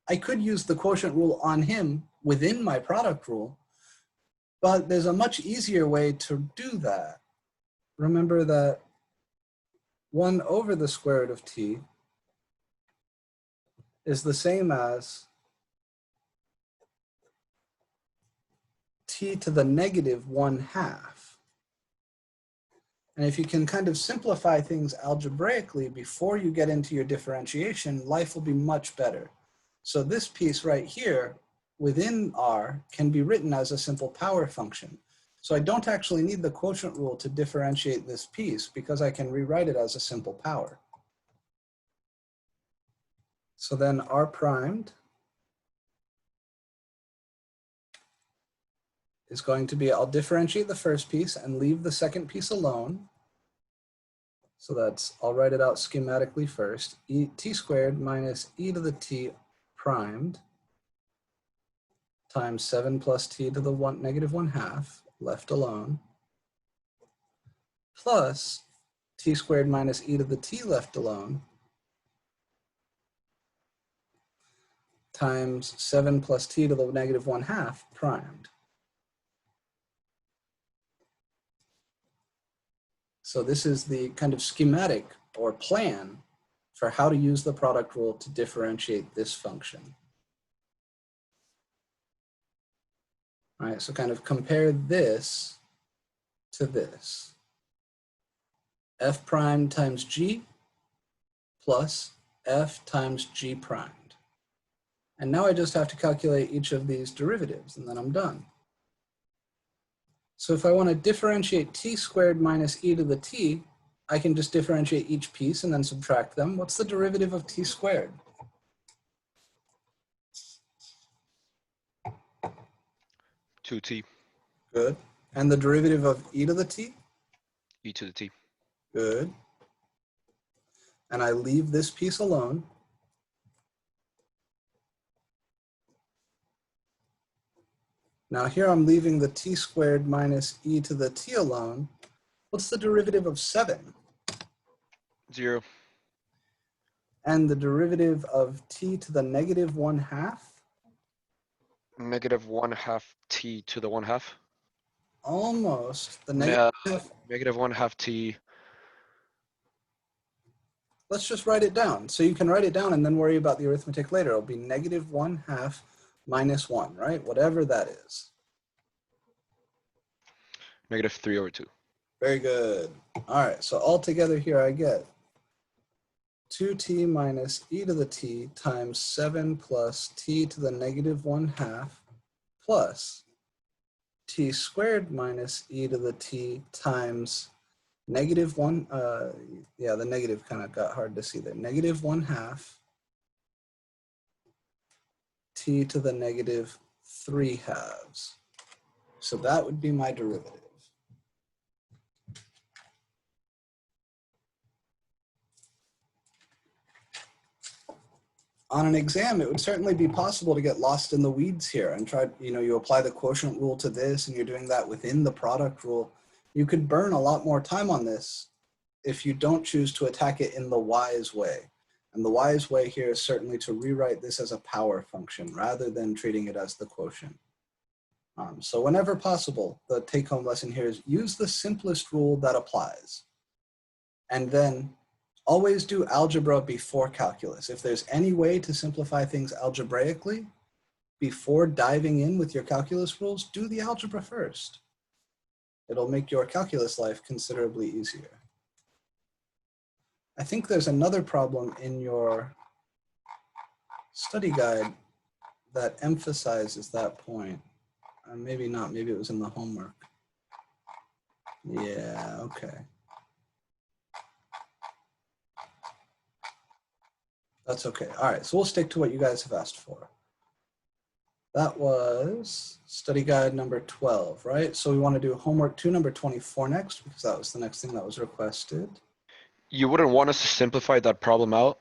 I could use the quotient rule on him within my product rule, But there's a much easier way to do that. Remember that 1 over the square root of t is the same as t to the negative 1/2. And if you can kind of simplify things algebraically before you get into your differentiation, life will be much better. So this piece right here within R can be written as a simple power function. So I don't actually need the quotient rule to differentiate this piece because I can rewrite it as a simple power. So then R primed is going to be, I'll differentiate the first piece and leave the second piece alone. So that's, I'll write it out schematically first. T squared minus e to the t primed times 7 plus t to the negative 1/2 left alone, plus t squared minus e to the t left alone times 7 plus t to the negative 1/2 primed. So this is the kind of schematic or plan for how to use the product rule to differentiate this function. All right, so kind of compare this to this. F prime times G plus F times G primed. And now I just have to calculate each of these derivatives and then I'm done. So if I want to differentiate t squared minus e to the t, I can just differentiate each piece and then subtract them. What's the derivative of t squared? Two t. Good. And the derivative of e to the t? E to the t. Good. And I leave this piece alone. Now here I'm leaving the t squared minus e to the t alone. What's the derivative of 7? 0. And the derivative of t to the negative 1/2? Negative 1/2 t to the 1/2. Almost. The No. negative. Negative 1/2 t. Let's just write it down. So you can write it down and then worry about the arithmetic later. It'll be negative 1/2 minus 1, right? Whatever that is. Negative 3 over 2. Very good. All right, so all together here I get 2t minus e to the t times 7 plus t to the negative 1/2 plus t squared minus e to the t times negative 1, yeah, the negative kind of got hard to see there. Negative 1/2 t to the negative 3/2. So that would be my derivative. On an exam, it would certainly be possible to get lost in the weeds here and try, you apply the quotient rule to this and you're doing that within the product rule. You could burn a lot more time on this if you don't choose to attack it in the wise way. And the wise way here is certainly to rewrite this as a power function rather than treating it as the quotient. So whenever possible, the take-home lesson here is use the simplest rule that applies. And then always do algebra before calculus. If there's any way to simplify things algebraically before diving in with your calculus rules, do the algebra first. It'll make your calculus life considerably easier. I think there's another problem in your study guide that emphasizes that point. Maybe not, maybe it was in the homework. Yeah, okay. That's okay. All right, so we'll stick to what you guys have asked for. That was study guide number 12, right? So we want to do homework 2, number 24 next, because that was the next thing that was requested. You wouldn't want us to simplify that problem out?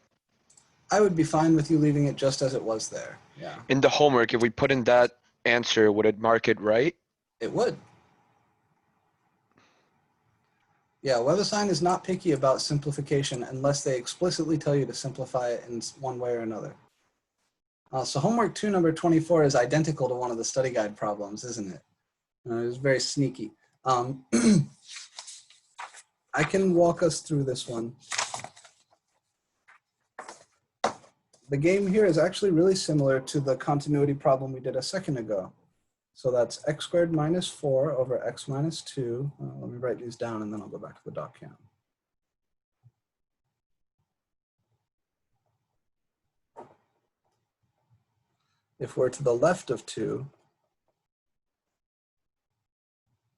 I would be fine with you leaving it just as it was there, yeah. In the homework, if we put in that answer, would it mark it right? It would. Yeah, WebAssign is not picky about simplification unless they explicitly tell you to simplify it in one way or another. So homework 2, number 24 is identical to one of the study guide problems, isn't it? It was very sneaky. I can walk us through this one. The game here is actually really similar to the continuity problem we did a second ago. So that's x squared minus 4 over x minus 2. Let me write these down and then I'll go back to the doc cam. If we're to the left of 2,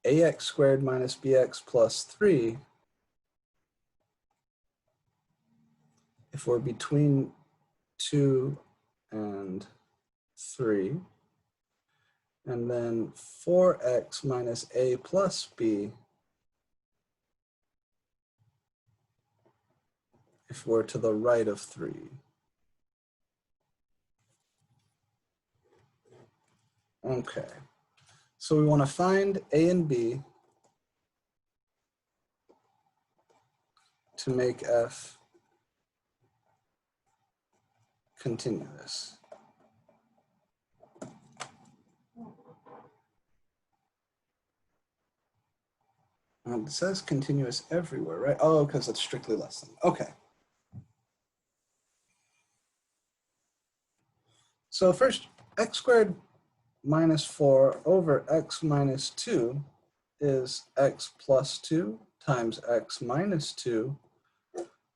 ax squared minus bx plus 3. If we're between 2 and 3, and then 4x minus a plus b if we're to the right of 3. Okay, so we want to find a and b to make f continuous. It says continuous everywhere, right? Oh, because it's strictly less than. Okay. So first, x squared minus 4 over x minus 2 is x plus 2 times x minus 2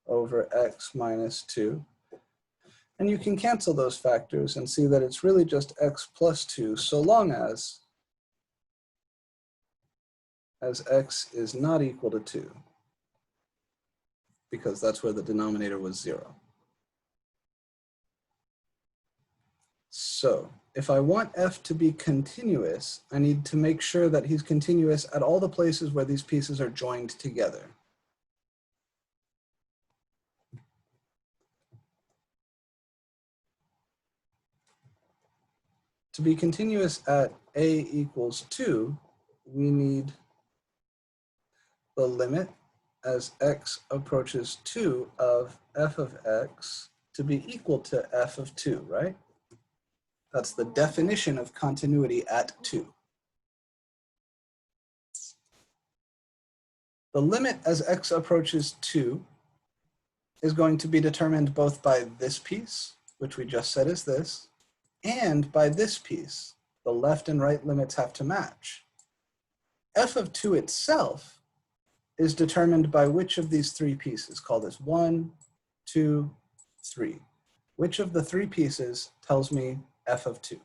over x minus 2. And you can cancel those factors and see that it's really just x plus 2 so long as x is not equal to 2, because that's where the denominator was 0. So if I want f to be continuous, I need to make sure that he's continuous at all the places where these pieces are joined together. To be continuous at a equals 2, we need the limit as x approaches 2 of f of x to be equal to f of 2, right? That's the definition of continuity at 2. The limit as x approaches 2 is going to be determined both by this piece, which we just said is this, and by this piece. The left and right limits have to match. F of 2 itself is determined by which of these three pieces. Call this 1, 2, 3. Which of the three pieces tells me f of 2?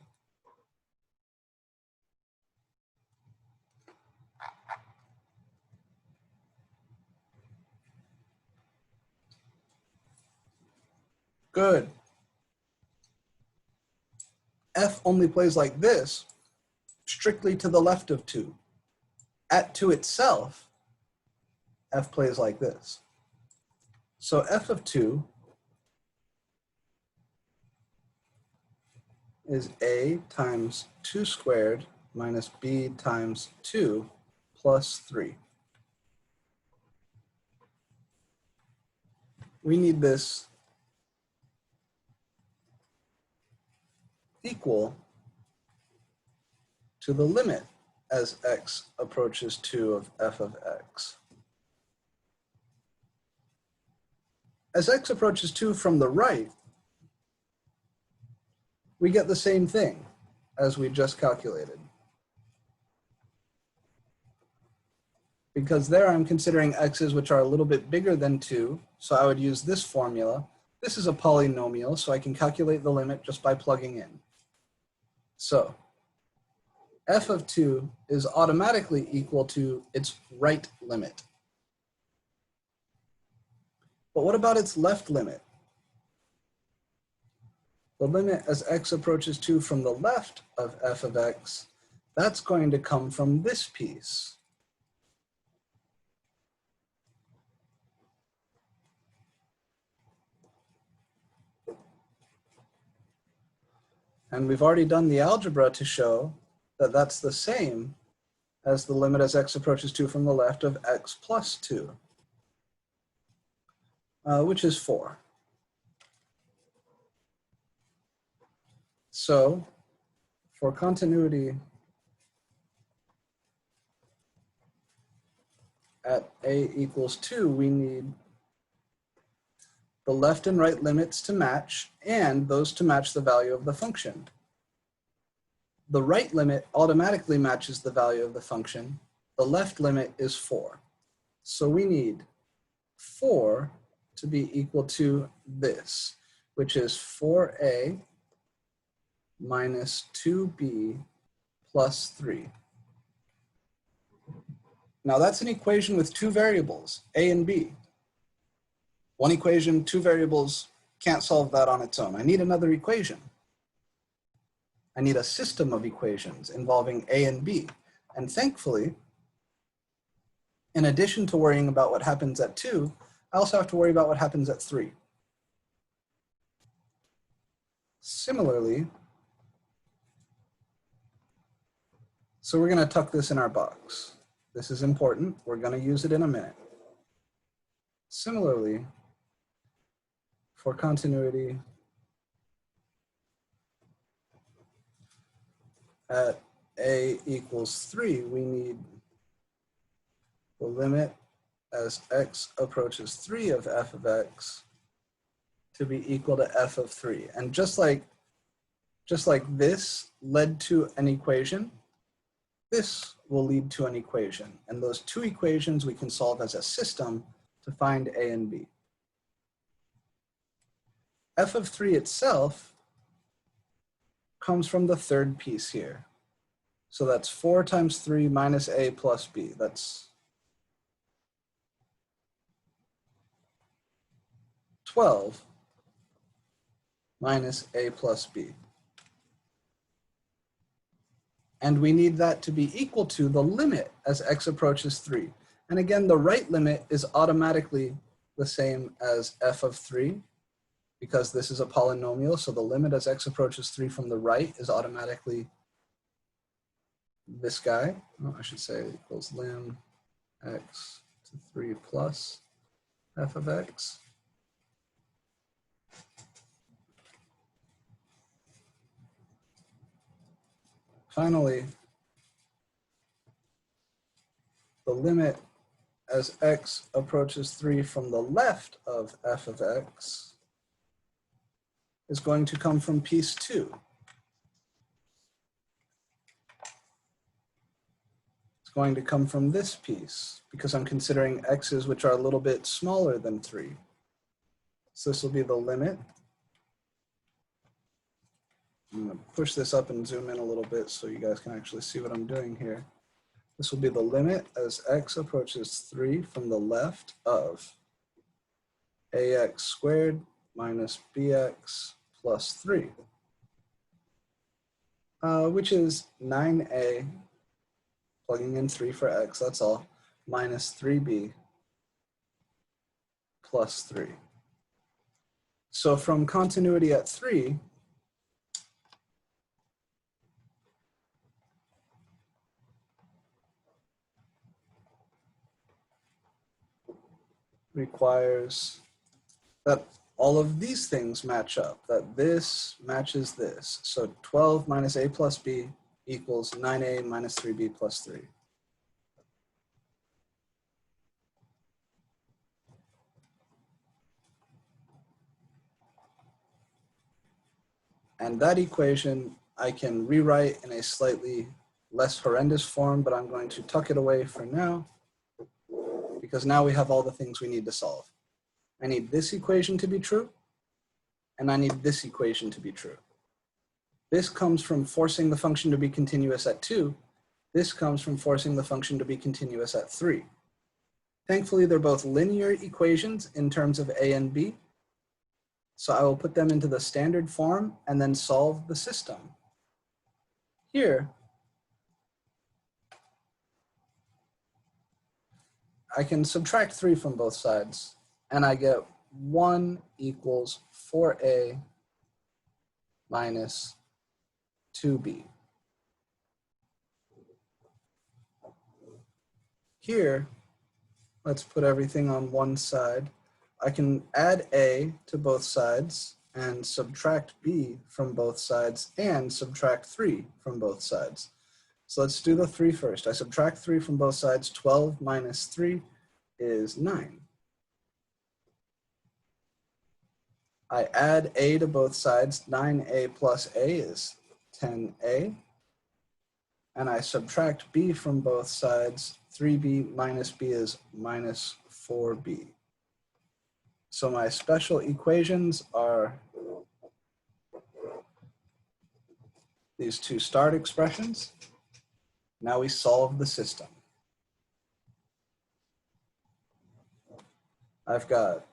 Good. F only plays like this, strictly to the left of 2. At 2 itself, f plays like this. So f of 2 is a times 2 squared minus b times 2 plus 3. We need this equal to the limit as x approaches 2 of f of x. As x approaches 2 from the right, we get the same thing as we just calculated. Because there I'm considering x's which are a little bit bigger than 2, so I would use this formula. This is a polynomial, so I can calculate the limit just by plugging in. So f of 2 is automatically equal to its right limit. But what about its left limit? The limit as x approaches 2 from the left of f of x, that's going to come from this piece. And we've already done the algebra to show that that's the same as the limit as x approaches 2 from the left of x plus 2, which is 4. So for continuity at a equals 2, we need the left and right limits to match, and those to match the value of the function. The right limit automatically matches the value of the function. The left limit is 4. So we need 4 to be equal to this, which is 4a minus 2b plus 3. Now that's an equation with two variables, a and b. One equation, two variables, can't solve that on its own. I need another equation. I need a system of equations involving a and b. And thankfully, in addition to worrying about what happens at 2, I also have to worry about what happens at 3. Similarly, so we're going to tuck this in our box. This is important. We're going to use it in a minute. Similarly, for continuity at a equals 3, we need the limit as x approaches 3 of f of x to be equal to f of 3. And just like this led to an equation, this will lead to an equation. And those two equations we can solve as a system to find a and b. F of 3 itself comes from the third piece here. So that's 4 times 3 minus a plus b. That's 12 minus a plus b. And we need that to be equal to the limit as x approaches 3. And again, the right limit is automatically the same as f of 3 because this is a polynomial. So the limit as x approaches 3 from the right is automatically this guy. Oh, I should say equals lim x to 3 plus f of x. Finally, the limit as x approaches 3 from the left of f of x is going to come from piece 2. It's going to come from this piece because I'm considering x's which are a little bit smaller than 3. So this will be the limit. I'm going to push this up and zoom in a little bit so you guys can actually see what I'm doing here. This will be the limit as x approaches 3 from the left of ax squared minus bx plus 3, which is 9a, plugging in 3 for x, that's all, minus 3b plus 3. So from continuity at 3, requires that all of these things match up, that this matches this. So 12 minus a plus b equals 9a minus 3b plus 3. And that equation I can rewrite in a slightly less horrendous form, but I'm going to tuck it away for now because now we have all the things we need to solve. I need this equation to be true, and I need this equation to be true. This comes from forcing the function to be continuous at 2. This comes from forcing the function to be continuous at 3. Thankfully, they're both linear equations in terms of a and b. So I will put them into the standard form and then solve the system. Here, I can subtract 3 from both sides, and I get 1 equals 4a minus 2b. Here, let's put everything on one side. I can add a to both sides and subtract b from both sides and subtract 3 from both sides. So let's do the 3 first. I subtract 3 from both sides. 12 minus 3 is 9. I add a to both sides. 9a plus a is 10a. And I subtract b from both sides. 3b minus b is minus 4b. So my special equations are these two start expressions. Now we solve the system. I've got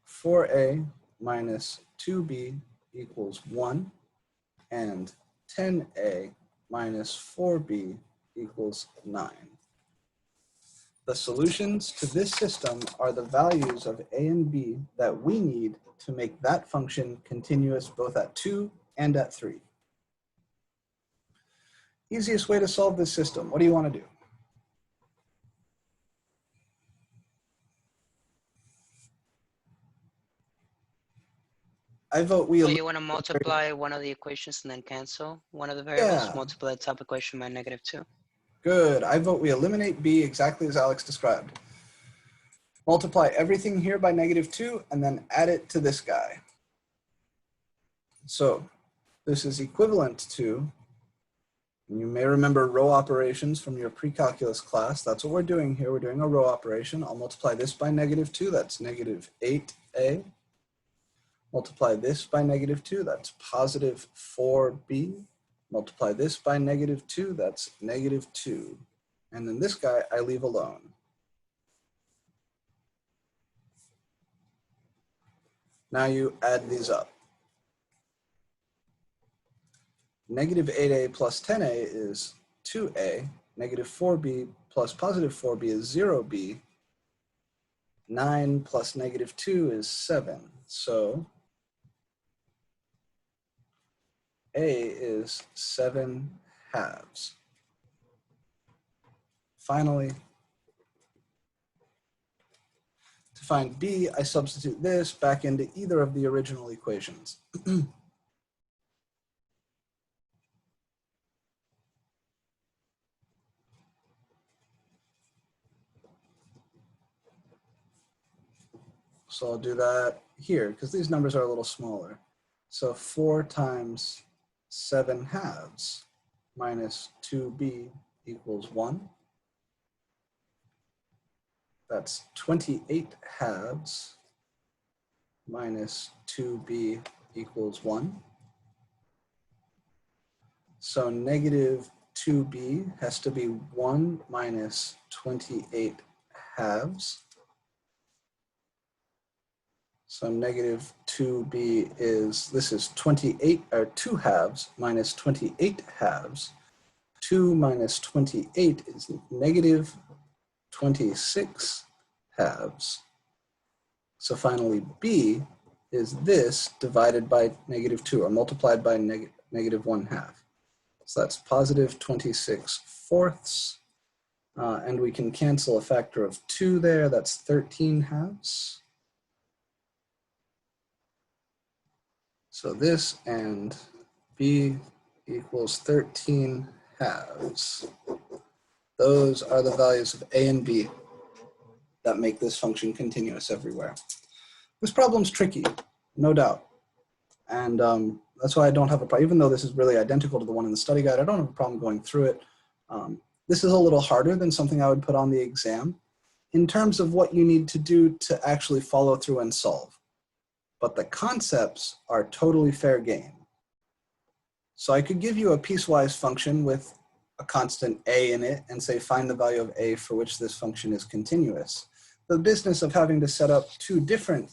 4a minus 2b equals 1, and 10a minus 4b equals 9. The solutions to this system are the values of a and b that we need to make that function continuous both at 2 and at 3. Easiest way to solve this system, what do you want to do? I vote we So you want to multiply one of the equations and then cancel one of the variables, multiply the top equation by -2. Good. I vote we eliminate b exactly as Alex described. Multiply everything here by -2 and then add it to this guy. So this is equivalent to, you may remember row operations from your pre-calculus class. That's what we're doing here. We're doing a row operation. I'll multiply this by -2. That's -8a. Multiply this by -2. That's positive 4b. Multiply this by -2. That's -2. And then this guy I leave alone. Now you add these up. -8a plus 10a is 2a. -4b plus positive 4b is 0b. 9 plus -2 is 7. So a is 7/2. Finally, to find b, I substitute this back into either of the original equations. So I'll do that here because these numbers are a little smaller. So 4 times 7/2 minus 2b equals 1. That's 28/2 minus 2b equals 1. So -2b has to be 1 minus 28/2. So -2b is, this is 28, or 2/2 minus 28/2. 2 minus 28 is -26/2. So finally, b is this divided by -2, or multiplied by -1/2. So that's positive 26/4. And we can cancel a factor of 2 there. That's 13/2. So this and b equals 13/2. Those are the values of a and b that make this function continuous everywhere. This problem's tricky, no doubt. And that's why I don't have a problem, even though this is really identical to the one in the study guide, I don't have a problem going through it. This is a little harder than something I would put on the exam in terms of what you need to do to actually follow through and solve. But the concepts are totally fair game. So I could give you a piecewise function with a constant a in it and say find the value of a for which this function is continuous. The business of having to set up two different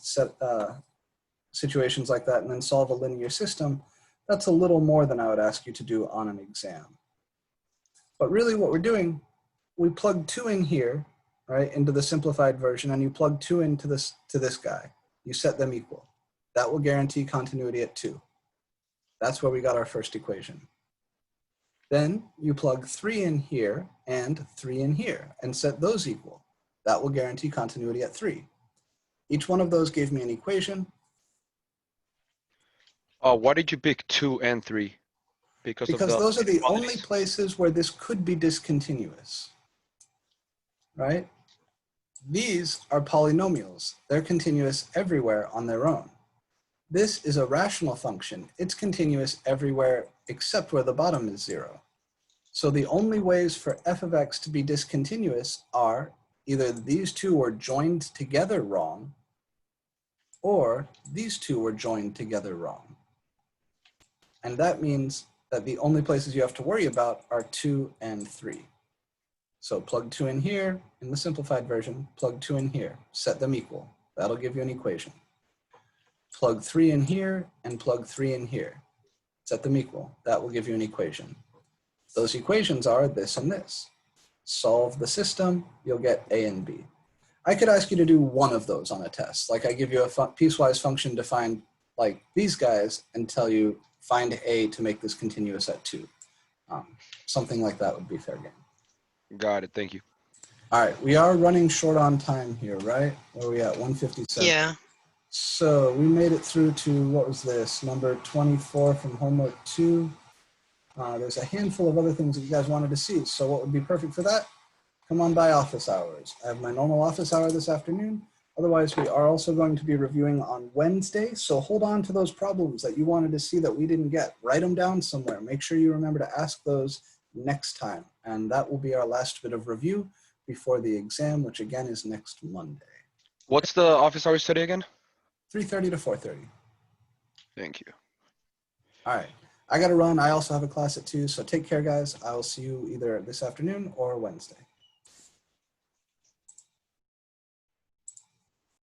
situations like that and then solve a linear system, that's a little more than I would ask you to do on an exam. But really what we're doing, we plug 2 in here, right, into the simplified version, and you plug 2 into this guy. You set them equal. That will guarantee continuity at 2. That's where we got our first equation. Then you plug 3 in here and 3 in here and set those equal. That will guarantee continuity at 3. Each one of those gave me an equation. Why did you pick 2 and 3? Because Because those are the only inequalities. places where this could be discontinuous, right? These are polynomials. They're continuous everywhere on their own. This is a rational function. It's continuous everywhere except where the bottom is 0. So the only ways for f of x to be discontinuous are either these two were joined together wrong, or these two were joined together wrong. And that means that the only places you have to worry about are 2 and 3. So plug 2 in here, in the simplified version, plug 2 in here, set them equal. That'll give you an equation. Plug 3 in here and plug 3 in here, set them equal. That will give you an equation. Those equations are this and this. Solve the system, you'll get A and B. I could ask you to do one of those on a test. Like I give you a piecewise function to find like these guys and tell you find A to make this continuous at 2. Something like that would be fair game. Got it. Thank you. All right, we are running short on time here, right? Where are we at? 1:57. Yeah. So we made it through to, what was this? Number 24 from homework 2. There's a handful of other things that you guys wanted to see. So what would be perfect for that? Come on by office hours. I have my normal office hour this afternoon. Otherwise, we are also going to be reviewing on Wednesday. So hold on to those problems that you wanted to see that we didn't get. Write them down somewhere. Make sure you remember to ask those next time. And that will be our last bit of review before the exam, which again is next Monday. What's the office hours study again? 3:30 to 4:30. Thank you. All right. I got to run. I also have a class at 2. So take care, guys. I will see you either this afternoon or Wednesday.